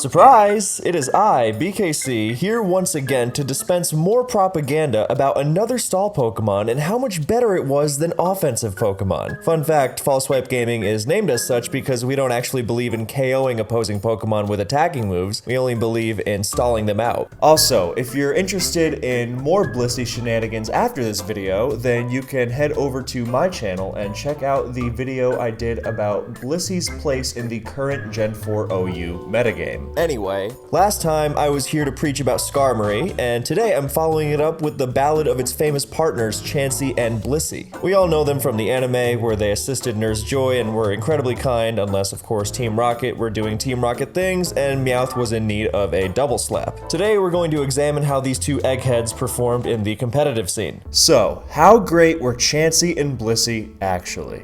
surprise! It is I, BKC, here once again to dispense more propaganda about another stall Pokemon and how much better it was than offensive Pokemon. Fun fact, Fall Swipe Gaming is named as such because we don't actually believe in KOing opposing Pokemon with attacking moves, we only believe in stalling them out. Also, if you're interested in more Blissey shenanigans after this video, then you can head over to my channel and check out the video I did about Blissey's place in the current Gen 4 OU metagame. Anyway, last time I was here to preach about Skarmory, and today I'm following it up with the ballad of its famous partners, Chansey and Blissey. We all know them from the anime, where they assisted Nurse Joy and were incredibly kind, unless of course Team Rocket were doing Team Rocket things and Meowth was in need of a double slap. Today we're going to examine how these two eggheads performed in the competitive scene. So, how great were Chansey and Blissey actually?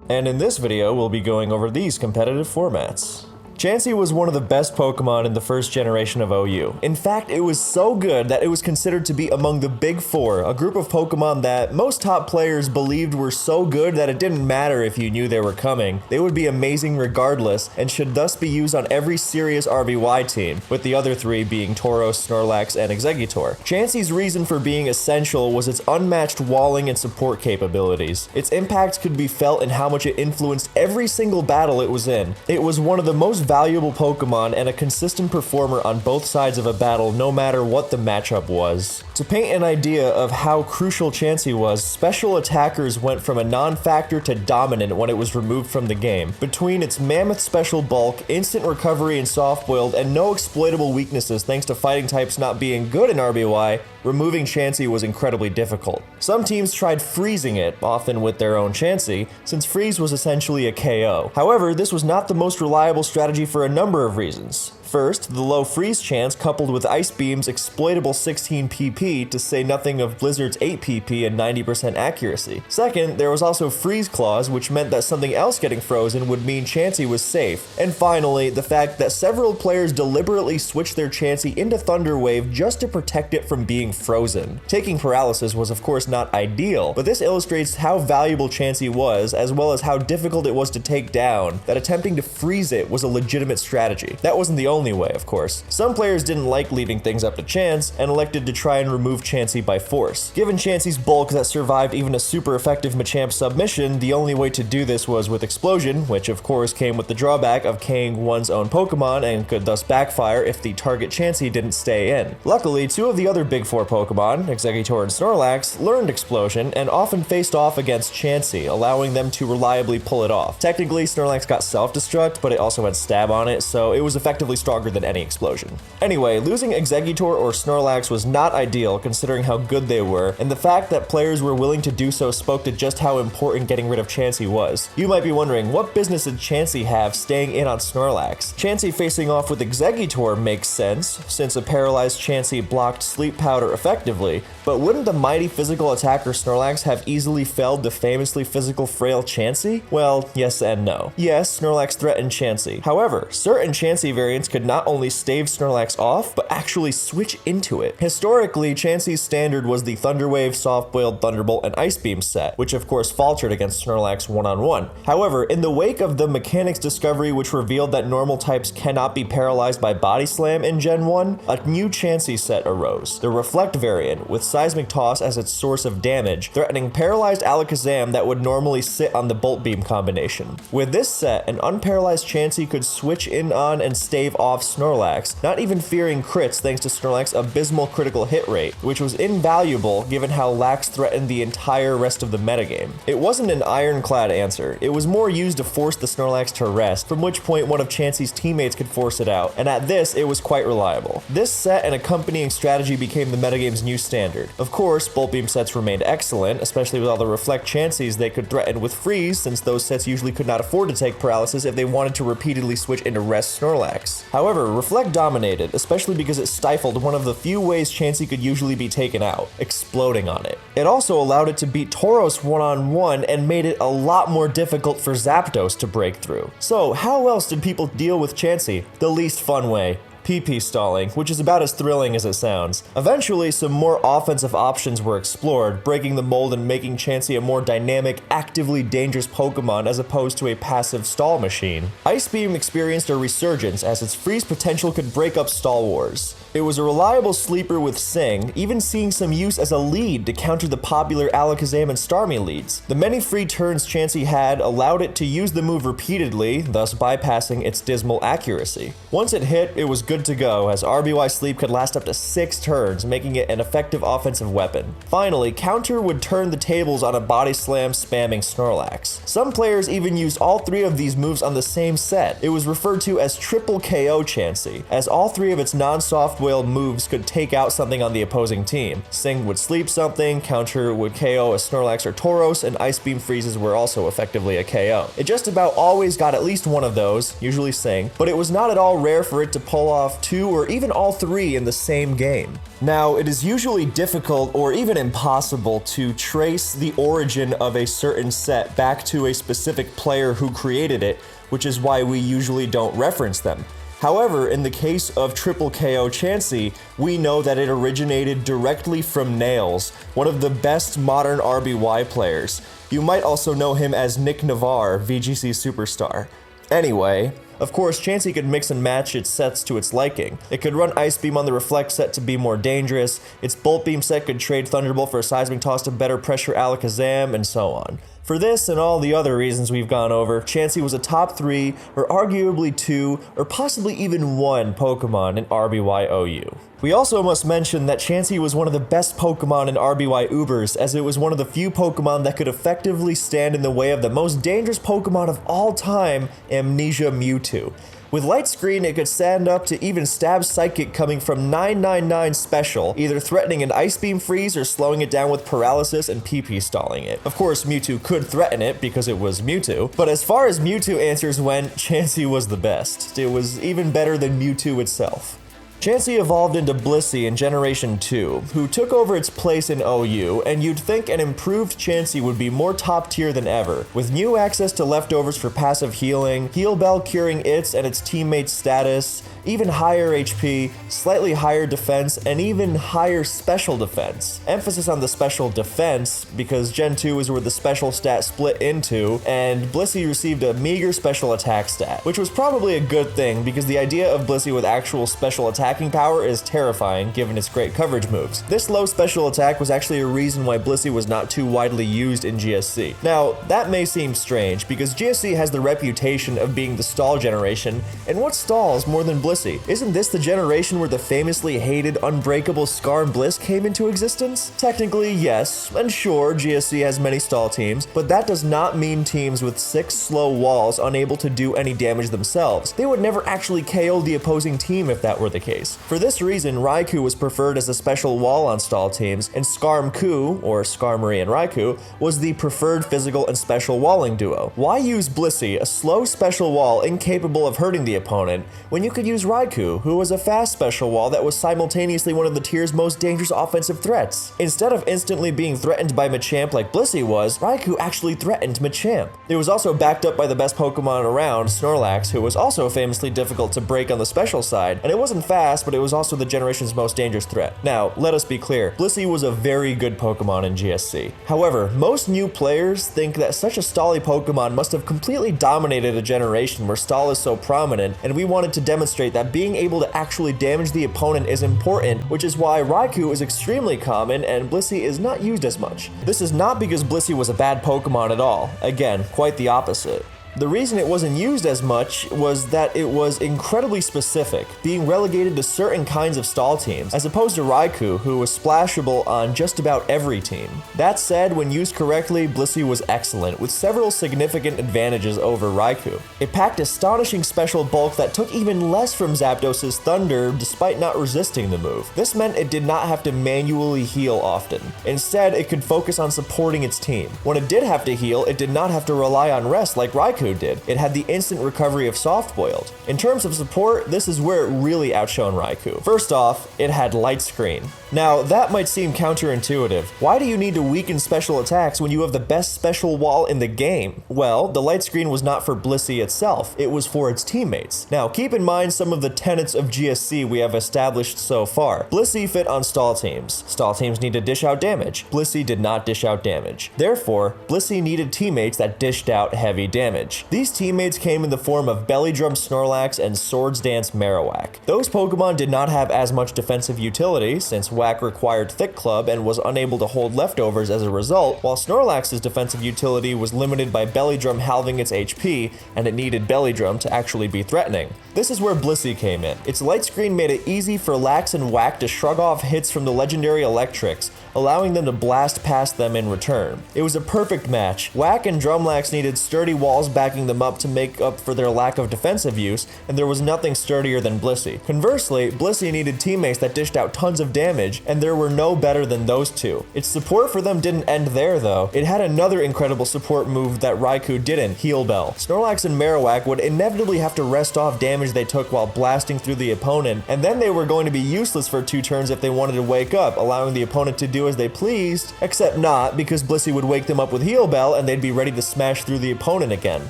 And in this video, we'll be going over these competitive formats. Chansey was one of the best Pokemon in the first generation of OU. In fact, it was so good that it was considered to be among the Big Four, a group of Pokemon that most top players believed were so good that it didn't matter if you knew they were coming. They would be amazing regardless, and should thus be used on every serious RBY team, with the other three being Tauros, Snorlax, and Exeggutor. Chansey's reason for being essential was its unmatched walling and support capabilities. Its impact could be felt in how much it influenced every single battle it was in. It was one of the most valuable Pokemon and a consistent performer on both sides of a battle no matter what the matchup was. To paint an idea of how crucial Chansey was, special attackers went from a non-factor to dominant when it was removed from the game. Between its mammoth special bulk, instant recovery and soft boiled, and no exploitable weaknesses thanks to fighting types not being good in RBY, removing Chansey was incredibly difficult. Some teams tried freezing it, often with their own Chansey, since freeze was essentially a KO. However, this was not the most reliable strategy for a number of reasons. First, the low freeze chance coupled with Ice Beam's exploitable 16 PP, to say nothing of Blizzard's 8 PP and 90% accuracy. Second, there was also Freeze Claws, which meant that something else getting frozen would mean Chansey was safe. And finally, the fact that several players deliberately switched their Chansey into Thunder Wave just to protect it from being frozen. Taking Paralysis was of course not ideal, but this illustrates how valuable Chansey was, as well as how difficult it was to take down, that attempting to freeze it was a legitimate strategy. That wasn't the only way, of course. Some players didn't like leaving things up to chance and elected to try and remove Chansey by force. Given Chansey's bulk that survived even a super effective Machamp submission, the only way to do this was with Explosion, which of course came with the drawback of K-ing one's own Pokemon and could thus backfire if the target Chansey didn't stay in. Luckily, two of the other Big Four Pokemon, Exeggutor and Snorlax, learned Explosion and often faced off against Chansey, allowing them to reliably pull it off. Technically, Snorlax got self-destruct, but it also had Stab on it, so it was effectively stronger than any Explosion. Anyway, losing Exeggutor or Snorlax was not ideal considering how good they were, and the fact that players were willing to do so spoke to just how important getting rid of Chansey was. You might be wondering, what business did Chansey have staying in on Snorlax? Chansey facing off with Exeggutor makes sense, since a paralyzed Chansey blocked Sleep Powder effectively, but wouldn't the mighty physical attacker Snorlax have easily felled the famously physical frail Chansey? Well, yes and no. Yes, Snorlax threatened Chansey. However, certain Chansey variants could not only stave Snorlax off, but actually switch into it. Historically, Chansey's standard was the Thunder Wave, Soft Boiled, Thunderbolt, and Ice Beam set, which of course faltered against Snorlax one-on-one. However, in the wake of the mechanics discovery which revealed that normal types cannot be paralyzed by Body Slam in Gen 1, a new Chansey set arose, the Reflect variant, with Seismic Toss as its source of damage, threatening paralyzed Alakazam that would normally sit on the Bolt Beam combination. With this set, an unparalyzed Chansey could switch in on and stave off Snorlax, not even fearing crits thanks to Snorlax's abysmal critical hit rate, which was invaluable given how Lax threatened the entire rest of the metagame. It wasn't an ironclad answer, it was more used to force the Snorlax to rest, from which point one of Chansey's teammates could force it out, and at this, it was quite reliable. This set and accompanying strategy became the metagame's new standard. Of course, Bolt Beam sets remained excellent, especially with all the Reflect Chanseys they could threaten with Freeze, since those sets usually could not afford to take Paralysis if they wanted to repeatedly switch into Rest Snorlax. However, Reflect dominated, especially because it stifled one of the few ways Chansey could usually be taken out, exploding on it. It also allowed it to beat Tauros one-on-one and made it a lot more difficult for Zapdos to break through. So, how else did people deal with Chansey? The least fun way. PP stalling, which is about as thrilling as it sounds. Eventually, some more offensive options were explored, breaking the mold and making Chansey a more dynamic, actively dangerous Pokemon as opposed to a passive stall machine. Ice Beam experienced a resurgence as its freeze potential could break up stall wars. It was a reliable sleeper with Sing, even seeing some use as a lead to counter the popular Alakazam and Starmie leads. The many free turns Chansey had allowed it to use the move repeatedly, thus bypassing its dismal accuracy. Once it hit, it was good to go, as RBY Sleep could last up to 6 turns, making it an effective offensive weapon. Finally, Counter would turn the tables on a body slam spamming Snorlax. Some players even used all 3 of these moves on the same set. It was referred to as triple KO Chansey, as all 3 of its non-soft whale moves could take out something on the opposing team. Sing would sleep something, Counter would KO a Snorlax or Tauros, and Ice Beam freezes were also effectively a KO. It just about always got at least one of those, usually Sing, but it was not at all rare for it to pull off 2 or even all 3 in the same game. Now, it is usually difficult or even impossible to trace the origin of a certain set back to a specific player who created it, which is why we usually don't reference them. However, in the case of Triple KO Chansey, we know that it originated directly from Nails, one of the best modern RBY players. You might also know him as Nick Navarre, VGC Superstar. Anyway, of course, Chansey could mix and match its sets to its liking. It could run Ice Beam on the Reflect set to be more dangerous, its Bolt Beam set could trade Thunderbolt for a Seismic Toss to better pressure Alakazam, and so on. For this and all the other reasons we've gone over, Chansey was a top 3, or arguably 2, or possibly even 1 Pokemon in RBY OU. We also must mention that Chansey was one of the best Pokemon in RBY Ubers, as it was one of the few Pokemon that could effectively stand in the way of the most dangerous Pokemon of all time, Amnesia Mewtwo. With Light Screen, it could stand up to even stab Psychic coming from 999 special, either threatening an Ice Beam freeze or slowing it down with Paralysis and PP stalling it. Of course, Mewtwo could threaten it because it was Mewtwo, but as far as Mewtwo answers went, Chansey was the best. It was even better than Mewtwo itself. Chansey evolved into Blissey in Generation 2, who took over its place in OU, and you'd think an improved Chansey would be more top tier than ever, with new access to leftovers for passive healing, Heal Bell curing its and its teammates' status, even higher HP, slightly higher defense, and even higher special defense. Emphasis on the special defense, because Gen 2 is where the special stat split into, and Blissey received a meager special attack stat, which was probably a good thing, because the idea of Blissey with actual special attacking power is terrifying given its great coverage moves. This low special attack was actually a reason why Blissey was not too widely used in GSC. Now, that may seem strange, because GSC has the reputation of being the stall generation, and what stalls more than Blissey? Isn't this the generation where the famously hated Unbreakable Scar and Bliss came into existence? Technically, yes, and sure, GSC has many stall teams, but that does not mean teams with 6 slow walls unable to do any damage themselves. They would never actually KO the opposing team if that were the case. For this reason, Raikou was preferred as a special wall on stall teams, and Skarmku, or Skarmory and Raikou, was the preferred physical and special walling duo. Why use Blissey, a slow special wall incapable of hurting the opponent, when you could use Raikou, who was a fast special wall that was simultaneously one of the tier's most dangerous offensive threats? Instead of instantly being threatened by Machamp like Blissey was, Raikou actually threatened Machamp. It was also backed up by the best Pokemon around, Snorlax, who was also famously difficult to break on the special side, and it wasn't fast, but it was also the generation's most dangerous threat. Now, let us be clear, Blissey was a very good Pokemon in GSC. However, most new players think that such a stally Pokemon must have completely dominated a generation where stall is so prominent, and we wanted to demonstrate that being able to actually damage the opponent is important, which is why Raikou is extremely common and Blissey is not used as much. This is not because Blissey was a bad Pokemon at all. Again, quite the opposite. The reason it wasn't used as much was that it was incredibly specific, being relegated to certain kinds of stall teams, as opposed to Raikou, who was splashable on just about every team. That said, when used correctly, Blissey was excellent, with several significant advantages over Raikou. It packed astonishing special bulk that took even less from Zapdos' Thunder, despite not resisting the move. This meant it did not have to manually heal often. Instead, it could focus on supporting its team. When it did have to heal, it did not have to rely on rest like Raikou Raikou did. It had the instant recovery of soft-boiled. In terms of support, this is where it really outshone Raikou. First off, it had light screen. Now, that might seem counterintuitive. Why do you need to weaken special attacks when you have the best special wall in the game? Well, the light screen was not for Blissey itself, it was for its teammates. Now, keep in mind some of the tenets of GSC we have established so far. Blissey fit on stall teams. Stall teams need to dish out damage. Blissey did not dish out damage. Therefore, Blissey needed teammates that dished out heavy damage. These teammates came in the form of Belly Drum Snorlax and Swords Dance Marowak. Those Pokemon did not have as much defensive utility, since Whack required Thick Club and was unable to hold leftovers as a result, while Snorlax's defensive utility was limited by Belly Drum halving its HP, and it needed Belly Drum to actually be threatening. This is where Blissey came in. Its light screen made it easy for Lax and Whack to shrug off hits from the legendary Electrics, allowing them to blast past them in return. It was a perfect match. Whack and Drumlax needed sturdy walls backing them up to make up for their lack of defensive use, and there was nothing sturdier than Blissey. Conversely, Blissey needed teammates that dished out tons of damage, and there were no better than those two. Its support for them didn't end there though. It had another incredible support move that Raikou didn't, Heal Bell. Snorlax and Marowak would inevitably have to rest off damage they took while blasting through the opponent, and then they were going to be useless for 2 turns if they wanted to wake up, allowing the opponent to do as they pleased, except not, because Blissey would wake them up with Heal Bell and they'd be ready to smash through the opponent again.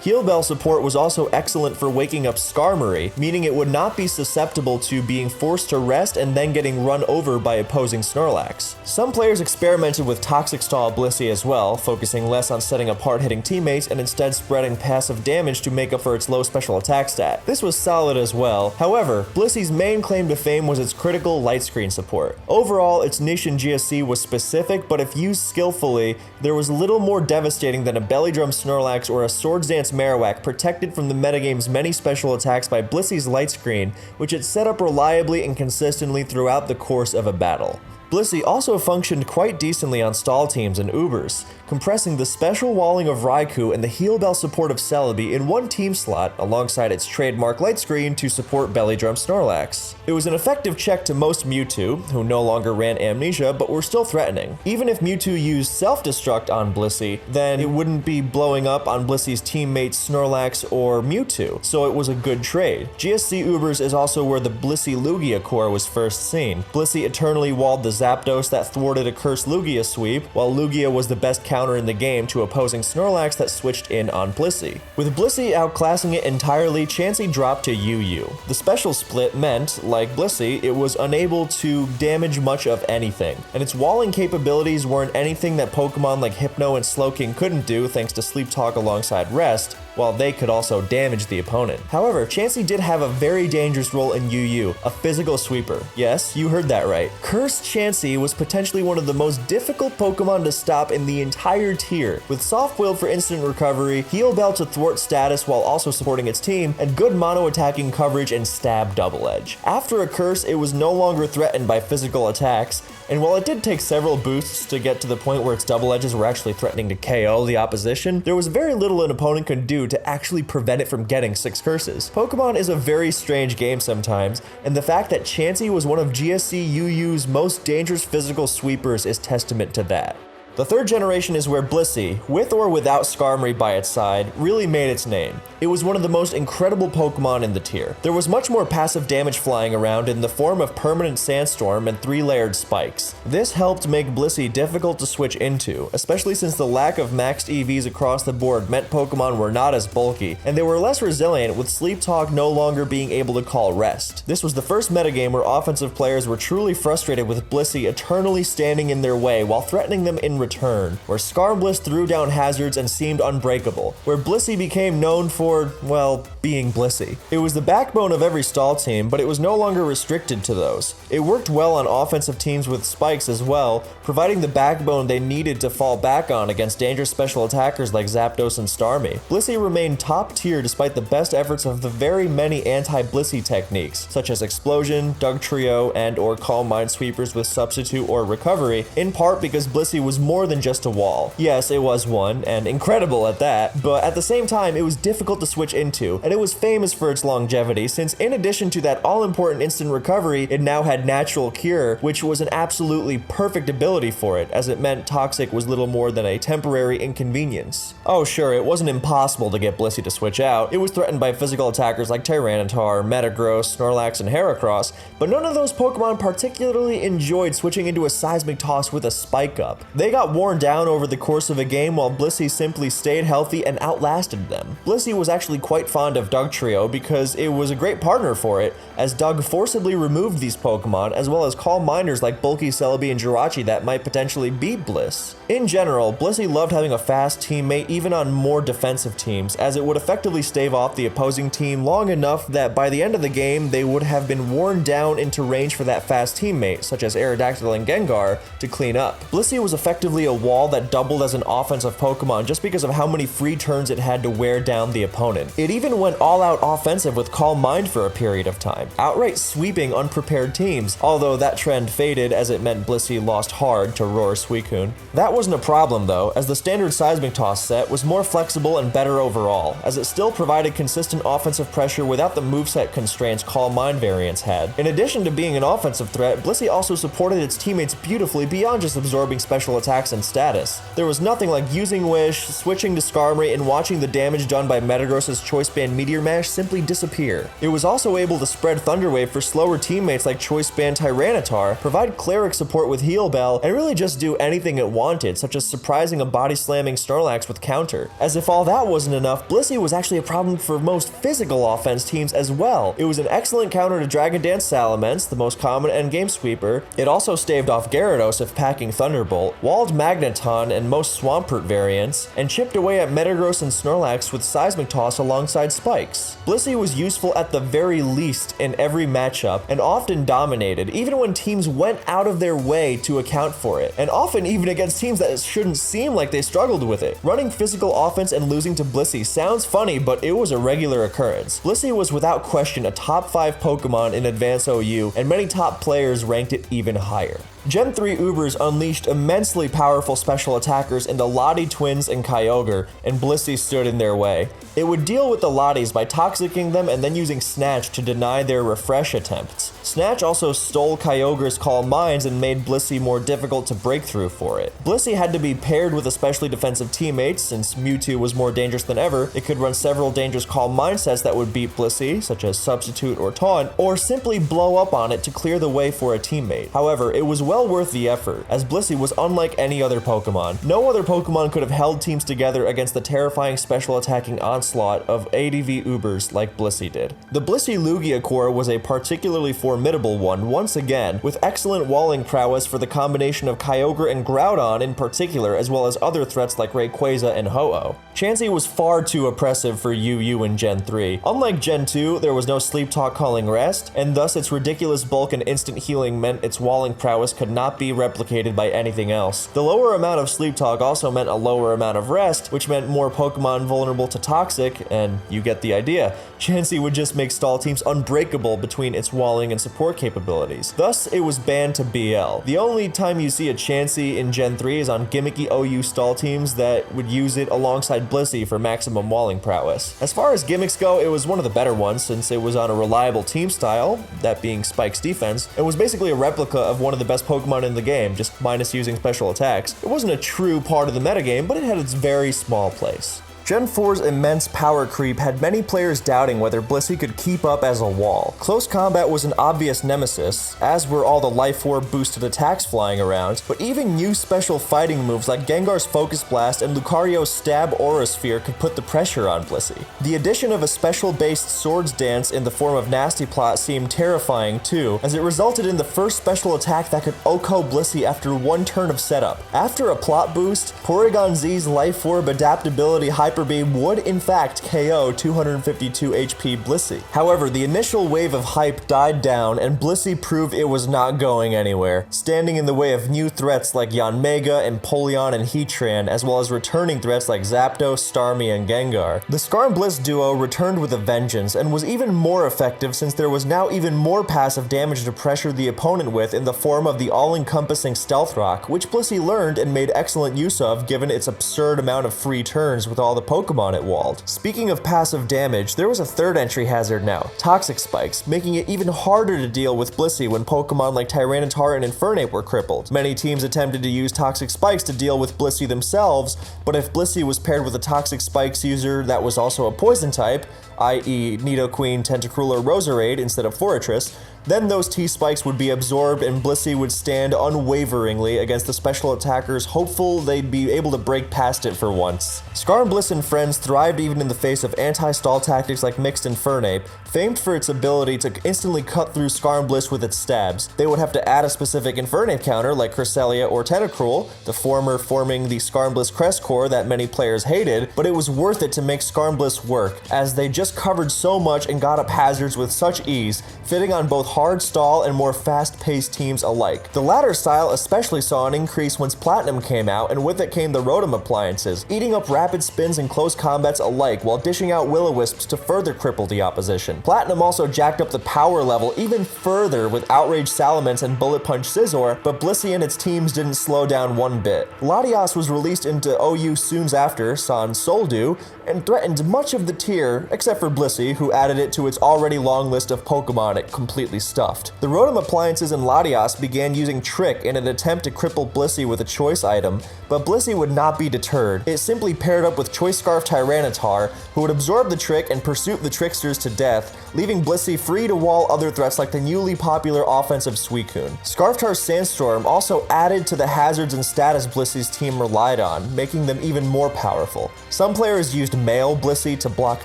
Heal Bell support was also excellent for waking up Skarmory, meaning it would not be susceptible to being forced to rest and then getting run over by opposing Snorlax. Some players experimented with Toxic Stall Blissey as well, focusing less on setting up hard-hitting teammates and instead spreading passive damage to make up for its low special attack stat. This was solid as well. However, Blissey's main claim to fame was its critical light screen support. Overall, its niche in GSC was specific, but if used skillfully, there was little more devastating than a Belly Drum Snorlax or a Swords Dance Marowak protected from the metagame's many special attacks by Blissey's light screen, which it set up reliably and consistently throughout the course of a battle. Blissey also functioned quite decently on stall teams and Ubers, compressing the special walling of Raikou and the Heal Bell support of Celebi in one team slot alongside its trademark light screen to support Belly Drum Snorlax. It was an effective check to most Mewtwo, who no longer ran Amnesia but were still threatening. Even if Mewtwo used self-destruct on Blissey, then it wouldn't be blowing up on Blissey's teammates Snorlax or Mewtwo, so it was a good trade. GSC Ubers is also where the Blissey Lugia core was first seen. Blissey eternally walled the Zapdos that thwarted a cursed Lugia sweep, while Lugia was the best counter in the game to opposing Snorlax that switched in on Blissey. With Blissey outclassing it entirely, Chansey dropped to UU. The special split meant, like Blissey, it was unable to damage much of anything, and its walling capabilities weren't anything that Pokemon like Hypno and Slowking couldn't do thanks to Sleep Talk alongside Rest, while they could also damage the opponent. However, Chansey did have a very dangerous role in UU, a physical sweeper. Yes, you heard that right. Cursed Chansey was potentially one of the most difficult Pokemon to stop in the entire tier, with Soft Boiled for instant recovery, Heal Bell to thwart status while also supporting its team, and good mono attacking coverage and stab double edge. After a curse, it was no longer threatened by physical attacks, and while it did take several boosts to get to the point where its double edges were actually threatening to KO the opposition, there was very little an opponent could do to actually prevent it from getting 6 curses. Pokemon is a very strange game sometimes, and the fact that Chansey was one of GSC UU's most dangerous physical sweepers is testament to that. The third generation is where Blissey, with or without Skarmory by its side, really made its name. It was one of the most incredible Pokemon in the tier. There was much more passive damage flying around in the form of Permanent Sandstorm and 3-layered spikes. This helped make Blissey difficult to switch into, especially since the lack of maxed EVs across the board meant Pokemon were not as bulky, and they were less resilient, with Sleep Talk no longer being able to call Rest. This was the first metagame where offensive players were truly frustrated with Blissey eternally standing in their way while threatening them in return, where Skarbliss threw down hazards and seemed unbreakable, where Blissey became known for, well, being Blissey. It was the backbone of every stall team, but it was no longer restricted to those. It worked well on offensive teams with spikes as well, providing the backbone they needed to fall back on against dangerous special attackers like Zapdos and Starmie. Blissey remained top tier despite the best efforts of the very many anti-Blissey techniques, such as Explosion, Doug Trio, and or Calm Minesweepers with Substitute or Recovery, in part because Blissey was more more than just a wall. Yes, it was one, and incredible at that, but at the same time, it was difficult to switch into, and it was famous for its longevity, since in addition to that all-important instant recovery, it now had natural cure, which was an absolutely perfect ability for it, as it meant Toxic was little more than a temporary inconvenience. Oh sure, it wasn't impossible to get Blissey to switch out. It was threatened by physical attackers like Tyranitar, Metagross, Snorlax, and Heracross, but none of those Pokemon particularly enjoyed switching into a Seismic Toss with a Spike Up. They got worn down over the course of a game while Blissey simply stayed healthy and outlasted them. Blissey was actually quite fond of Dugtrio because it was a great partner for it, as Doug forcibly removed these Pokemon as well as Calm Minders like Bulky, Celebi, and Jirachi that might potentially beat Bliss. In general, Blissey loved having a fast teammate even on more defensive teams, as it would effectively stave off the opposing team long enough that by the end of the game they would have been worn down into range for that fast teammate, such as Aerodactyl and Gengar, to clean up. Blissey was effectively a wall that doubled as an offensive Pokemon just because of how many free turns it had to wear down the opponent. It even went all out offensive with Calm Mind for a period of time, outright sweeping unprepared teams, although that trend faded as it meant Blissey lost hard to Roar Suicune. That wasn't a problem though, as the standard Seismic Toss set was more flexible and better overall, as it still provided consistent offensive pressure without the moveset constraints Calm Mind variants had. In addition to being an offensive threat, Blissey also supported its teammates beautifully beyond just absorbing special attacks and status. There was nothing like using Wish, switching to Skarmory, and watching the damage done by Metagross's Choice Band Meteor Mash simply disappear. It was also able to spread Thunder Wave for slower teammates like Choice Band Tyranitar, provide Cleric support with Heal Bell, and really just do anything it wanted, such as surprising a body slamming Snorlax with Counter. As if all that wasn't enough, Blissey was actually a problem for most physical offense teams as well. It was an excellent counter to Dragon Dance Salamence, the most common endgame sweeper. It also staved off Gyarados if packing Thunderbolt, walled Magneton and most Swampert variants, and chipped away at Metagross and Snorlax with Seismic Toss alongside Spikes. Blissey was useful at the very least in every matchup, and often dominated, even when teams went out of their way to account for it, and often even against teams that shouldn't seem like they struggled with it. Running physical offense and losing to Blissey sounds funny, but it was a regular occurrence. Blissey was without question a top 5 Pokemon in Advanced OU, and many top players ranked it even higher. Gen 3 Ubers unleashed immensely powerful special attackers into Lottie Twins and Kyogre, and Blissey stood in their way. It would deal with the Lotties by toxicking them and then using Snatch to deny their refresh attempts. Snatch also stole Kyogre's Calm Minds and made Blissey more difficult to break through for it. Blissey had to be paired with especially defensive teammates, since Mewtwo was more dangerous than ever. It could run several dangerous Calm Mind sets that would beat Blissey, such as Substitute or Taunt, or simply blow up on it to clear the way for a teammate. However, it was well worth the effort, as Blissey was unlike any other Pokemon. No other Pokemon could have held teams together against the terrifying special attacking onslaught of ADV Ubers like Blissey did. The Blissey Lugia core was a particularly formidable one once again, with excellent walling prowess for the combination of Kyogre and Groudon in particular, as well as other threats like Rayquaza and Ho-Oh. Chansey was far too oppressive for UU in Gen 3. Unlike Gen 2, there was no Sleep Talk calling rest, and thus its ridiculous bulk and instant healing meant its walling prowess could not be replicated by anything else. The lower amount of Sleep Talk also meant a lower amount of rest, which meant more Pokemon vulnerable to Toxic, and you get the idea. Chansey would just make stall teams unbreakable between its walling and support capabilities. Thus, it was banned to BL. The only time you see a Chansey in Gen 3 is on gimmicky OU stall teams that would use it alongside Blissey for maximum walling prowess. As far as gimmicks go, it was one of the better ones since it was on a reliable team style, that being Spike's defense, and was basically a replica of one of the best Pokemon in the game, just minus using special attacks. It wasn't a true part of the metagame, but it had its very small place. Gen 4's immense power creep had many players doubting whether Blissey could keep up as a wall. Close combat was an obvious nemesis, as were all the Life Orb boosted attacks flying around, but even new special fighting moves like Gengar's Focus Blast and Lucario's Stab Aura Sphere could put the pressure on Blissey. The addition of a special-based Swords Dance in the form of Nasty Plot seemed terrifying too, as it resulted in the first special attack that could OHKO Blissey after one turn of setup. After a plot boost, Porygon Z's Life Orb adaptability Hyper Beam would in fact KO 252 HP Blissey. However, the initial wave of hype died down and Blissey proved it was not going anywhere, standing in the way of new threats like Yanmega, Empoleon, and Heatran, as well as returning threats like Zapdos, Starmie, and Gengar. The Scar and Bliss duo returned with a vengeance and was even more effective since there was now even more passive damage to pressure the opponent with in the form of the all-encompassing Stealth Rock, which Blissey learned and made excellent use of given its absurd amount of free turns with all the Pokemon it walled. Speaking of passive damage, there was a third entry hazard now, Toxic Spikes, making it even harder to deal with Blissey when Pokemon like Tyranitar and Infernape were crippled. Many teams attempted to use Toxic Spikes to deal with Blissey themselves, but if Blissey was paired with a Toxic Spikes user that was also a poison type, i.e. Nidoqueen, Tentacruel, or Roserade instead of Forretress, then those T-Spikes would be absorbed and Blissey would stand unwaveringly against the special attackers, hopeful they'd be able to break past it for once. Scar and Bliss and friends thrived even in the face of anti-stall tactics like Mixed Infernape, famed for its ability to instantly cut through Scar and Bliss with its stabs. They would have to add a specific Infernape counter like Cresselia or Tentacruel, the former forming the Scar and Bliss Crest Core that many players hated, but it was worth it to make Scar and Bliss work, as they just covered so much and got up hazards with such ease, fitting on both hard stall and more fast-paced teams alike. The latter style especially saw an increase once Platinum came out, and with it came the Rotom appliances, eating up rapid spins and close combats alike while dishing out Will-O-Wisps to further cripple the opposition. Platinum also jacked up the power level even further with Outrage Salamence and Bullet Punch Scizor, but Blissey and its teams didn't slow down one bit. Latias was released into OU soon after Sans Soldew, and threatened much of the tier, except for Blissey, who added it to its already long list of Pokemon it completely stuffed. The Rotom appliances in Latias began using Trick in an attempt to cripple Blissey with a choice item, but Blissey would not be deterred. It simply paired up with Choice Scarf Tyranitar, who would absorb the Trick and pursue the Tricksters to death, leaving Blissey free to wall other threats like the newly popular offensive Suicune. Scarftar's Sandstorm also added to the hazards and status Blissey's team relied on, making them even more powerful. Some players used Male Blissey to block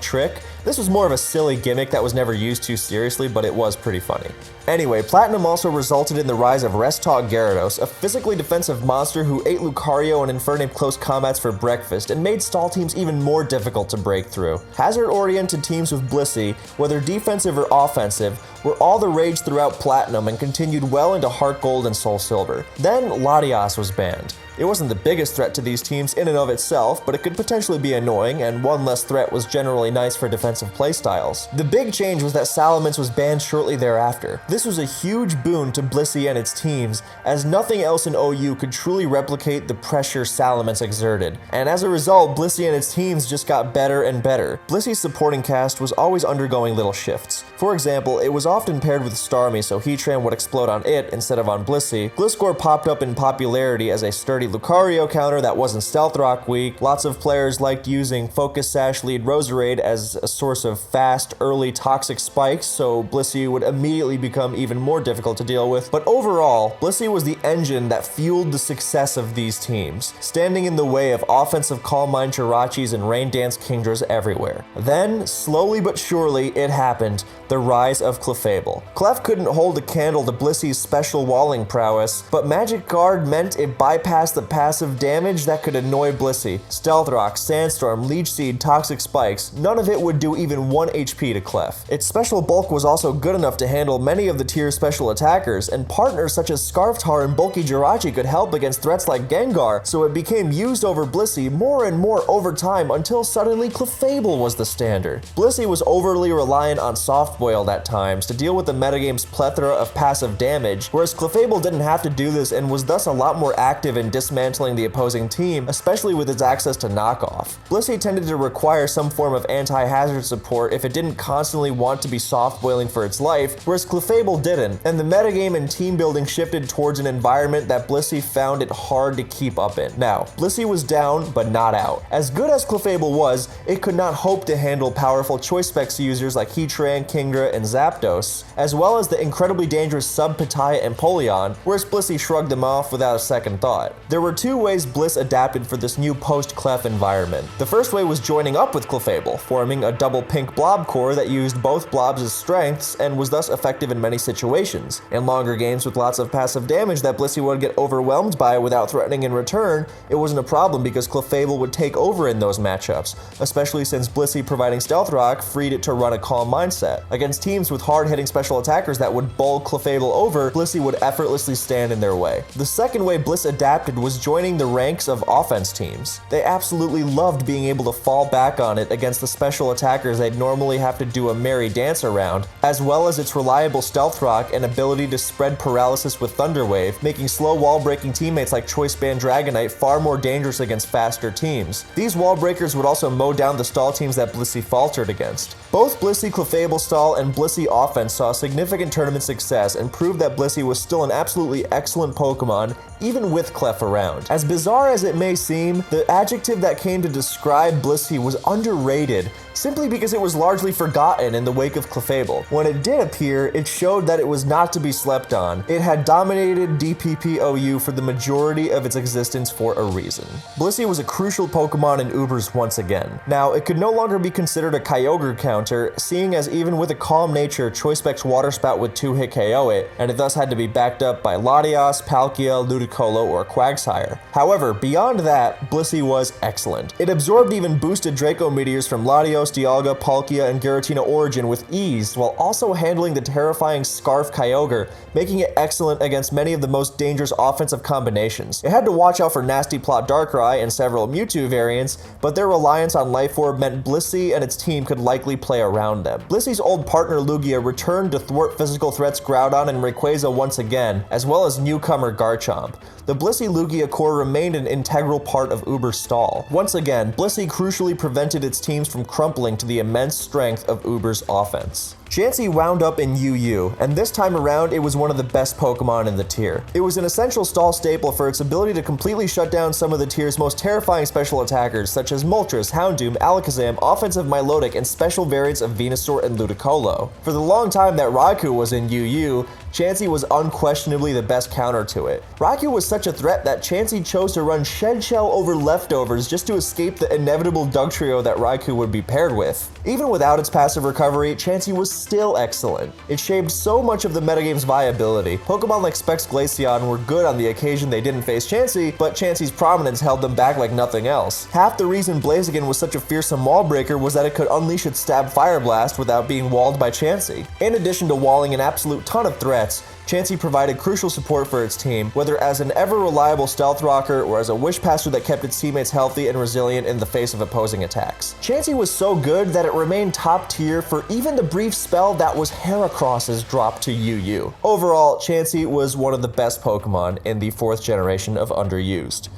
Trick. This was more of a silly gimmick that was never used too seriously, but it was pretty funny. Anyway, Platinum also resulted in the rise of Restock Gyarados, a physically defensive monster who ate Lucario and Infernape close combats for breakfast and made stall teams even more difficult to break through. Hazard-oriented teams with Blissey, whether defensive or offensive, were all the rage throughout Platinum and continued well into Heart Gold and Soul Silver. Then Latias was banned. It wasn't the biggest threat to these teams in and of itself, but it could potentially be annoying, and one less threat was generally nice for defensive playstyles. The big change was that Salamence was banned shortly thereafter. This was a huge boon to Blissey and its teams, as nothing else in OU could truly replicate the pressure Salamence exerted, and as a result, Blissey and its teams just got better and better. Blissey's supporting cast was always undergoing little shifts. For example, it was often paired with Starmie, so Heatran would explode on it instead of on Blissey. Gliscor popped up in popularity as a sturdy Lucario counter that wasn't Stealth Rock weak. Lots of players liked using Focus Sash lead Roserade as a source of fast, early toxic spikes, so Blissey would immediately become even more difficult to deal with. But overall, Blissey was the engine that fueled the success of these teams, standing in the way of offensive Calm Mind Jirachis and Rain Dance Kingdras everywhere. Then, slowly but surely, it happened. The rise of Clefable. Clef couldn't hold a candle to Blissey's special walling prowess, but Magic Guard meant it bypassed the passive damage that could annoy Blissey. Stealth Rock, Sandstorm, Leech Seed, Toxic Spikes, none of it would do even 1 HP to Clef. Its special bulk was also good enough to handle many of the tier's special attackers, and partners such as Scarftar and Bulky Jirachi could help against threats like Gengar, so it became used over Blissey more and more over time until suddenly Clefable was the standard. Blissey was overly reliant on soft boiled at times to deal with the metagame's plethora of passive damage, whereas Clefable didn't have to do this and was thus a lot more active in dismantling the opposing team, especially with its access to knockoff. Blissey tended to require some form of anti-hazard support if it didn't constantly want to be soft boiling for its life, whereas Clefable didn't, and the metagame and team building shifted towards an environment that Blissey found it hard to keep up in. Now, Blissey was down, but not out. As good as Clefable was, it could not hope to handle powerful choice specs users like Heatran, Kingdra, and Zapdos, as well as the incredibly dangerous sub-Pitaya and Empoleon, whereas Blissey shrugged them off without a second thought. There were two ways Bliss adapted for this new post-Clef environment. The first way was joining up with Clefable, forming a double pink blob core that used both blobs as strengths and was thus effective in many situations. In longer games with lots of passive damage that Blissey would get overwhelmed by without threatening in return, it wasn't a problem because Clefable would take over in those matchups, especially since Blissey providing Stealth Rock freed it to run a calm mindset. Against teams with hard-hitting special attackers that would bowl Clefable over, Blissey would effortlessly stand in their way. The second way Bliss adapted was joining the ranks of offense teams. They absolutely loved being able to fall back on it against the special attackers they'd normally have to do a merry dance around, as well as its reliable Stealth Rock and ability to spread paralysis with Thunder Wave, making slow wall-breaking teammates like Choice Band Dragonite far more dangerous against faster teams. These wall breakers would also mow down the stall teams that Blissey faltered against. Both Blissey Clefable stall and Blissey offense saw significant tournament success and proved that Blissey was still an absolutely excellent Pokemon, even with Clef around. As bizarre as it may seem, the adjective that came to describe Blissey was underrated, simply because it was largely forgotten in the wake of Clefable. When it did appear, it showed that it was not to be slept on. It had dominated DPPOU for the majority of its existence for a reason. Blissey was a crucial Pokemon in Ubers once again. Now, it could no longer be considered a Kyogre counter, seeing as even with a calm nature, Choice Specs Water Spout would 2-hit KO it, and it thus had to be backed up by Latios, Palkia, Ludicolo, or Quagsire. However, beyond that, Blissey was excellent. It absorbed even boosted Draco Meteors from Latios, Dialga, Palkia, and Giratina Origin with ease, while also handling the terrifying Scarf Kyogre, making it excellent against many of the most dangerous offensive combinations. It had to watch out for Nasty Plot Darkrai and several Mewtwo variants, but their reliance on Life Orb meant Blissey and its team could likely play around them. Blissey's old partner Lugia returned to thwart physical threats Groudon and Rayquaza once again, as well as newcomer Garchomp. The Blissey Lugia core remained an integral part of Uber's stall. Once again, Blissey crucially prevented its teams from crumpling to the immense strength of Uber's offense. Chansey wound up in UU, and this time around it was one of the best Pokemon in the tier. It was an essential stall staple for its ability to completely shut down some of the tier's most terrifying special attackers such as Moltres, Houndoom, Alakazam, offensive Milotic, and special variants of Venusaur and Ludicolo. For the long time that Raikou was in UU, Chansey was unquestionably the best counter to it. Raikou was such a threat that Chansey chose to run Shed Shell over Leftovers just to escape the inevitable Dugtrio that Raikou would be paired with. Even without its passive recovery, Chansey was still excellent. It shaped so much of the metagame's viability. Pokemon like Specs Glaceon were good on the occasion they didn't face Chansey, but Chansey's prominence held them back like nothing else. Half the reason Blaziken was such a fearsome wall breaker was that it could unleash its Stab Fire Blast without being walled by Chansey. In addition to walling an absolute ton of threats, Chansey provided crucial support for its team, whether as an ever-reliable stealth rocker or as a wish passer that kept its teammates healthy and resilient in the face of opposing attacks. Chansey was so good that it remained top tier for even the brief spell that was Heracross's drop to UU. Overall, Chansey was one of the best Pokemon in the 4th generation of Underused.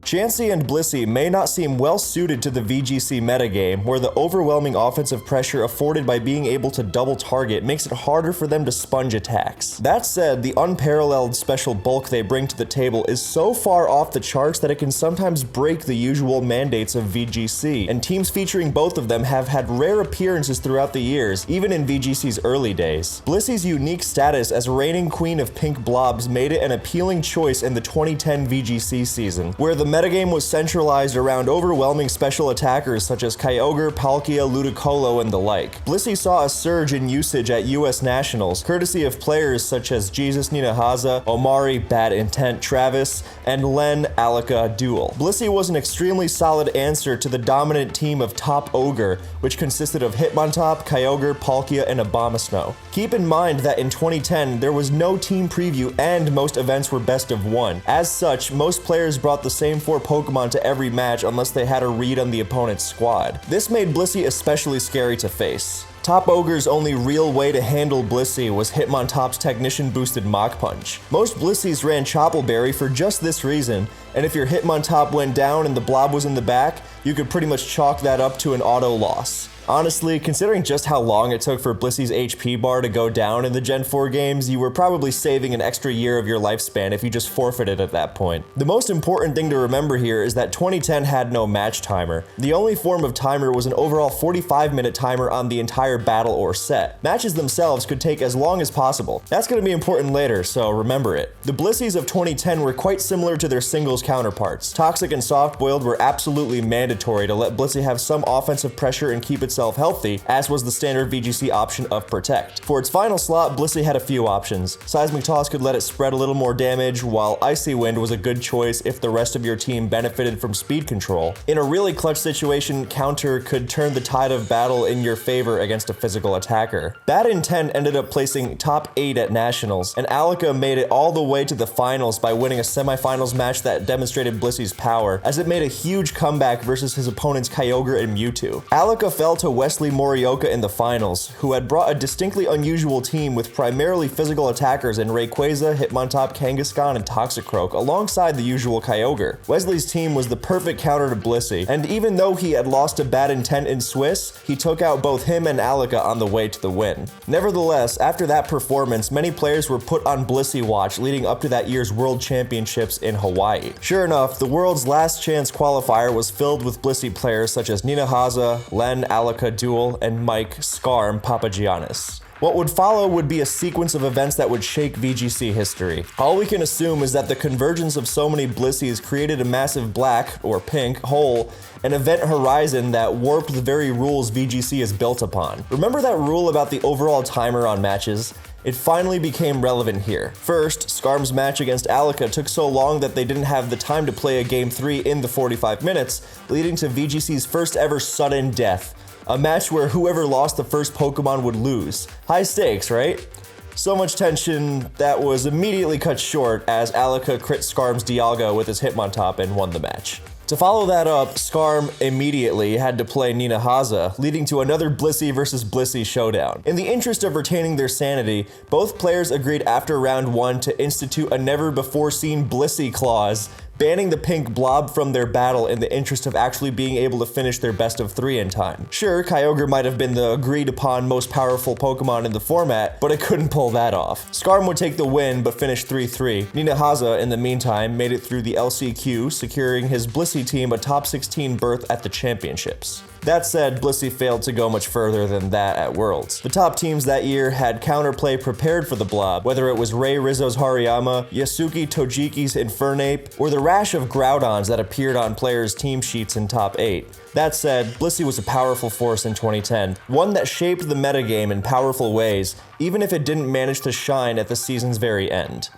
Chansey and Blissey may not seem well suited to the VGC metagame, where the overwhelming offensive pressure afforded by being able to double target makes it harder for them to sponge attacks. That said, the unparalleled special bulk they bring to the table is so far off the charts that it can sometimes break the usual mandates of VGC, and teams featuring both of them have had rare appearances throughout the years, even in VGC's early days. Blissey's unique status as reigning queen of pink blobs made it an appealing choice in the 2010 VGC season, where the metagame was centralized around overwhelming special attackers such as Kyogre, Palkia, Ludicolo, and the like. Blissey saw a surge in usage at US Nationals, courtesy of players such as Jesus Ninahaza, Omari, Bad Intent, Travis, and Len Alaka Duel. Blissey was an extremely solid answer to the dominant team of Top Ogre, which consisted of Hitmontop, Kyogre, Palkia, and Abomasnow. Keep in mind that in 2010, there was no team preview and most events were best of one. As such, most players brought the same 4 Pokemon to every match unless they had a read on the opponent's squad. This made Blissey especially scary to face. Top Ogre's only real way to handle Blissey was Hitmontop's Technician-boosted Mach Punch. Most Blisseys ran Choppleberry for just this reason, and if your Hitmontop went down and the blob was in the back, you could pretty much chalk that up to an auto loss. Honestly, considering just how long it took for Blissey's HP bar to go down in the Gen 4 games, you were probably saving an extra year of your lifespan if you just forfeited at that point. The most important thing to remember here is that 2010 had no match timer. The only form of timer was an overall 45-minute timer on the entire entire battle or set. Matches themselves could take as long as possible. That's going to be important later, so remember it. The Blissies of 2010 were quite similar to their singles counterparts. Toxic and Soft-Boiled were absolutely mandatory to let Blissey have some offensive pressure and keep itself healthy, as was the standard VGC option of Protect. For its final slot, Blissey had a few options. Seismic Toss could let it spread a little more damage, while Icy Wind was a good choice if the rest of your team benefited from speed control. In a really clutch situation, Counter could turn the tide of battle in your favor against a physical attacker. Bad Intent ended up placing top 8 at Nationals, and Alaka made it all the way to the finals by winning a semifinals match that demonstrated Blissey's power, as it made a huge comeback versus his opponents Kyogre and Mewtwo. Alaka fell to Wesley Morioka in the finals, who had brought a distinctly unusual team with primarily physical attackers in Rayquaza, Hitmontop, Kangaskhan, and Toxicroak, alongside the usual Kyogre. Wesley's team was the perfect counter to Blissey, and even though he had lost to Bad Intent in Swiss, he took out both him and Alaka on the way to the win. Nevertheless, after that performance, many players were put on Blissey watch leading up to that year's World Championships in Hawaii. Sure enough, the world's last chance qualifier was filled with Blissey players such as Nina Haza, Len Alaka Duel, and Mike Scarm Papagiannis. What would follow would be a sequence of events that would shake VGC history. All we can assume is that the convergence of so many Blissies created a massive black, or pink, hole, an event horizon that warped the very rules VGC is built upon. Remember that rule about the overall timer on matches? It finally became relevant here. First, Scarm's match against Alaka took so long that they didn't have the time to play a Game 3 in the 45 minutes, leading to VGC's first ever sudden death. A match where whoever lost the first Pokemon would lose. High stakes, right? So much tension that was immediately cut short as Alaka crit Scarm's Dialga with his Hitmontop and won the match. To follow that up, Scarm immediately had to play Nina Haza, leading to another Blissey versus Blissey showdown. In the interest of retaining their sanity, both players agreed after round 1 to institute a never-before-seen Blissey clause, banning the pink blob from their battle in the interest of actually being able to finish their best of 3 in time. Sure, Kyogre might have been the agreed upon most powerful Pokemon in the format, but it couldn't pull that off. Scarm would take the win, but finished 3-3. Nina Haza, in the meantime, made it through the LCQ, securing his Blissey team a top 16 berth at the championships. That said, Blissey failed to go much further than that at Worlds. The top teams that year had counterplay prepared for the blob, whether it was Ray Rizzo's Hariyama, Yasuki Tojiki's Infernape, or the rash of Groudons that appeared on players' team sheets in top 8. That said, Blissey was a powerful force in 2010, one that shaped the metagame in powerful ways, even if it didn't manage to shine at the season's very end.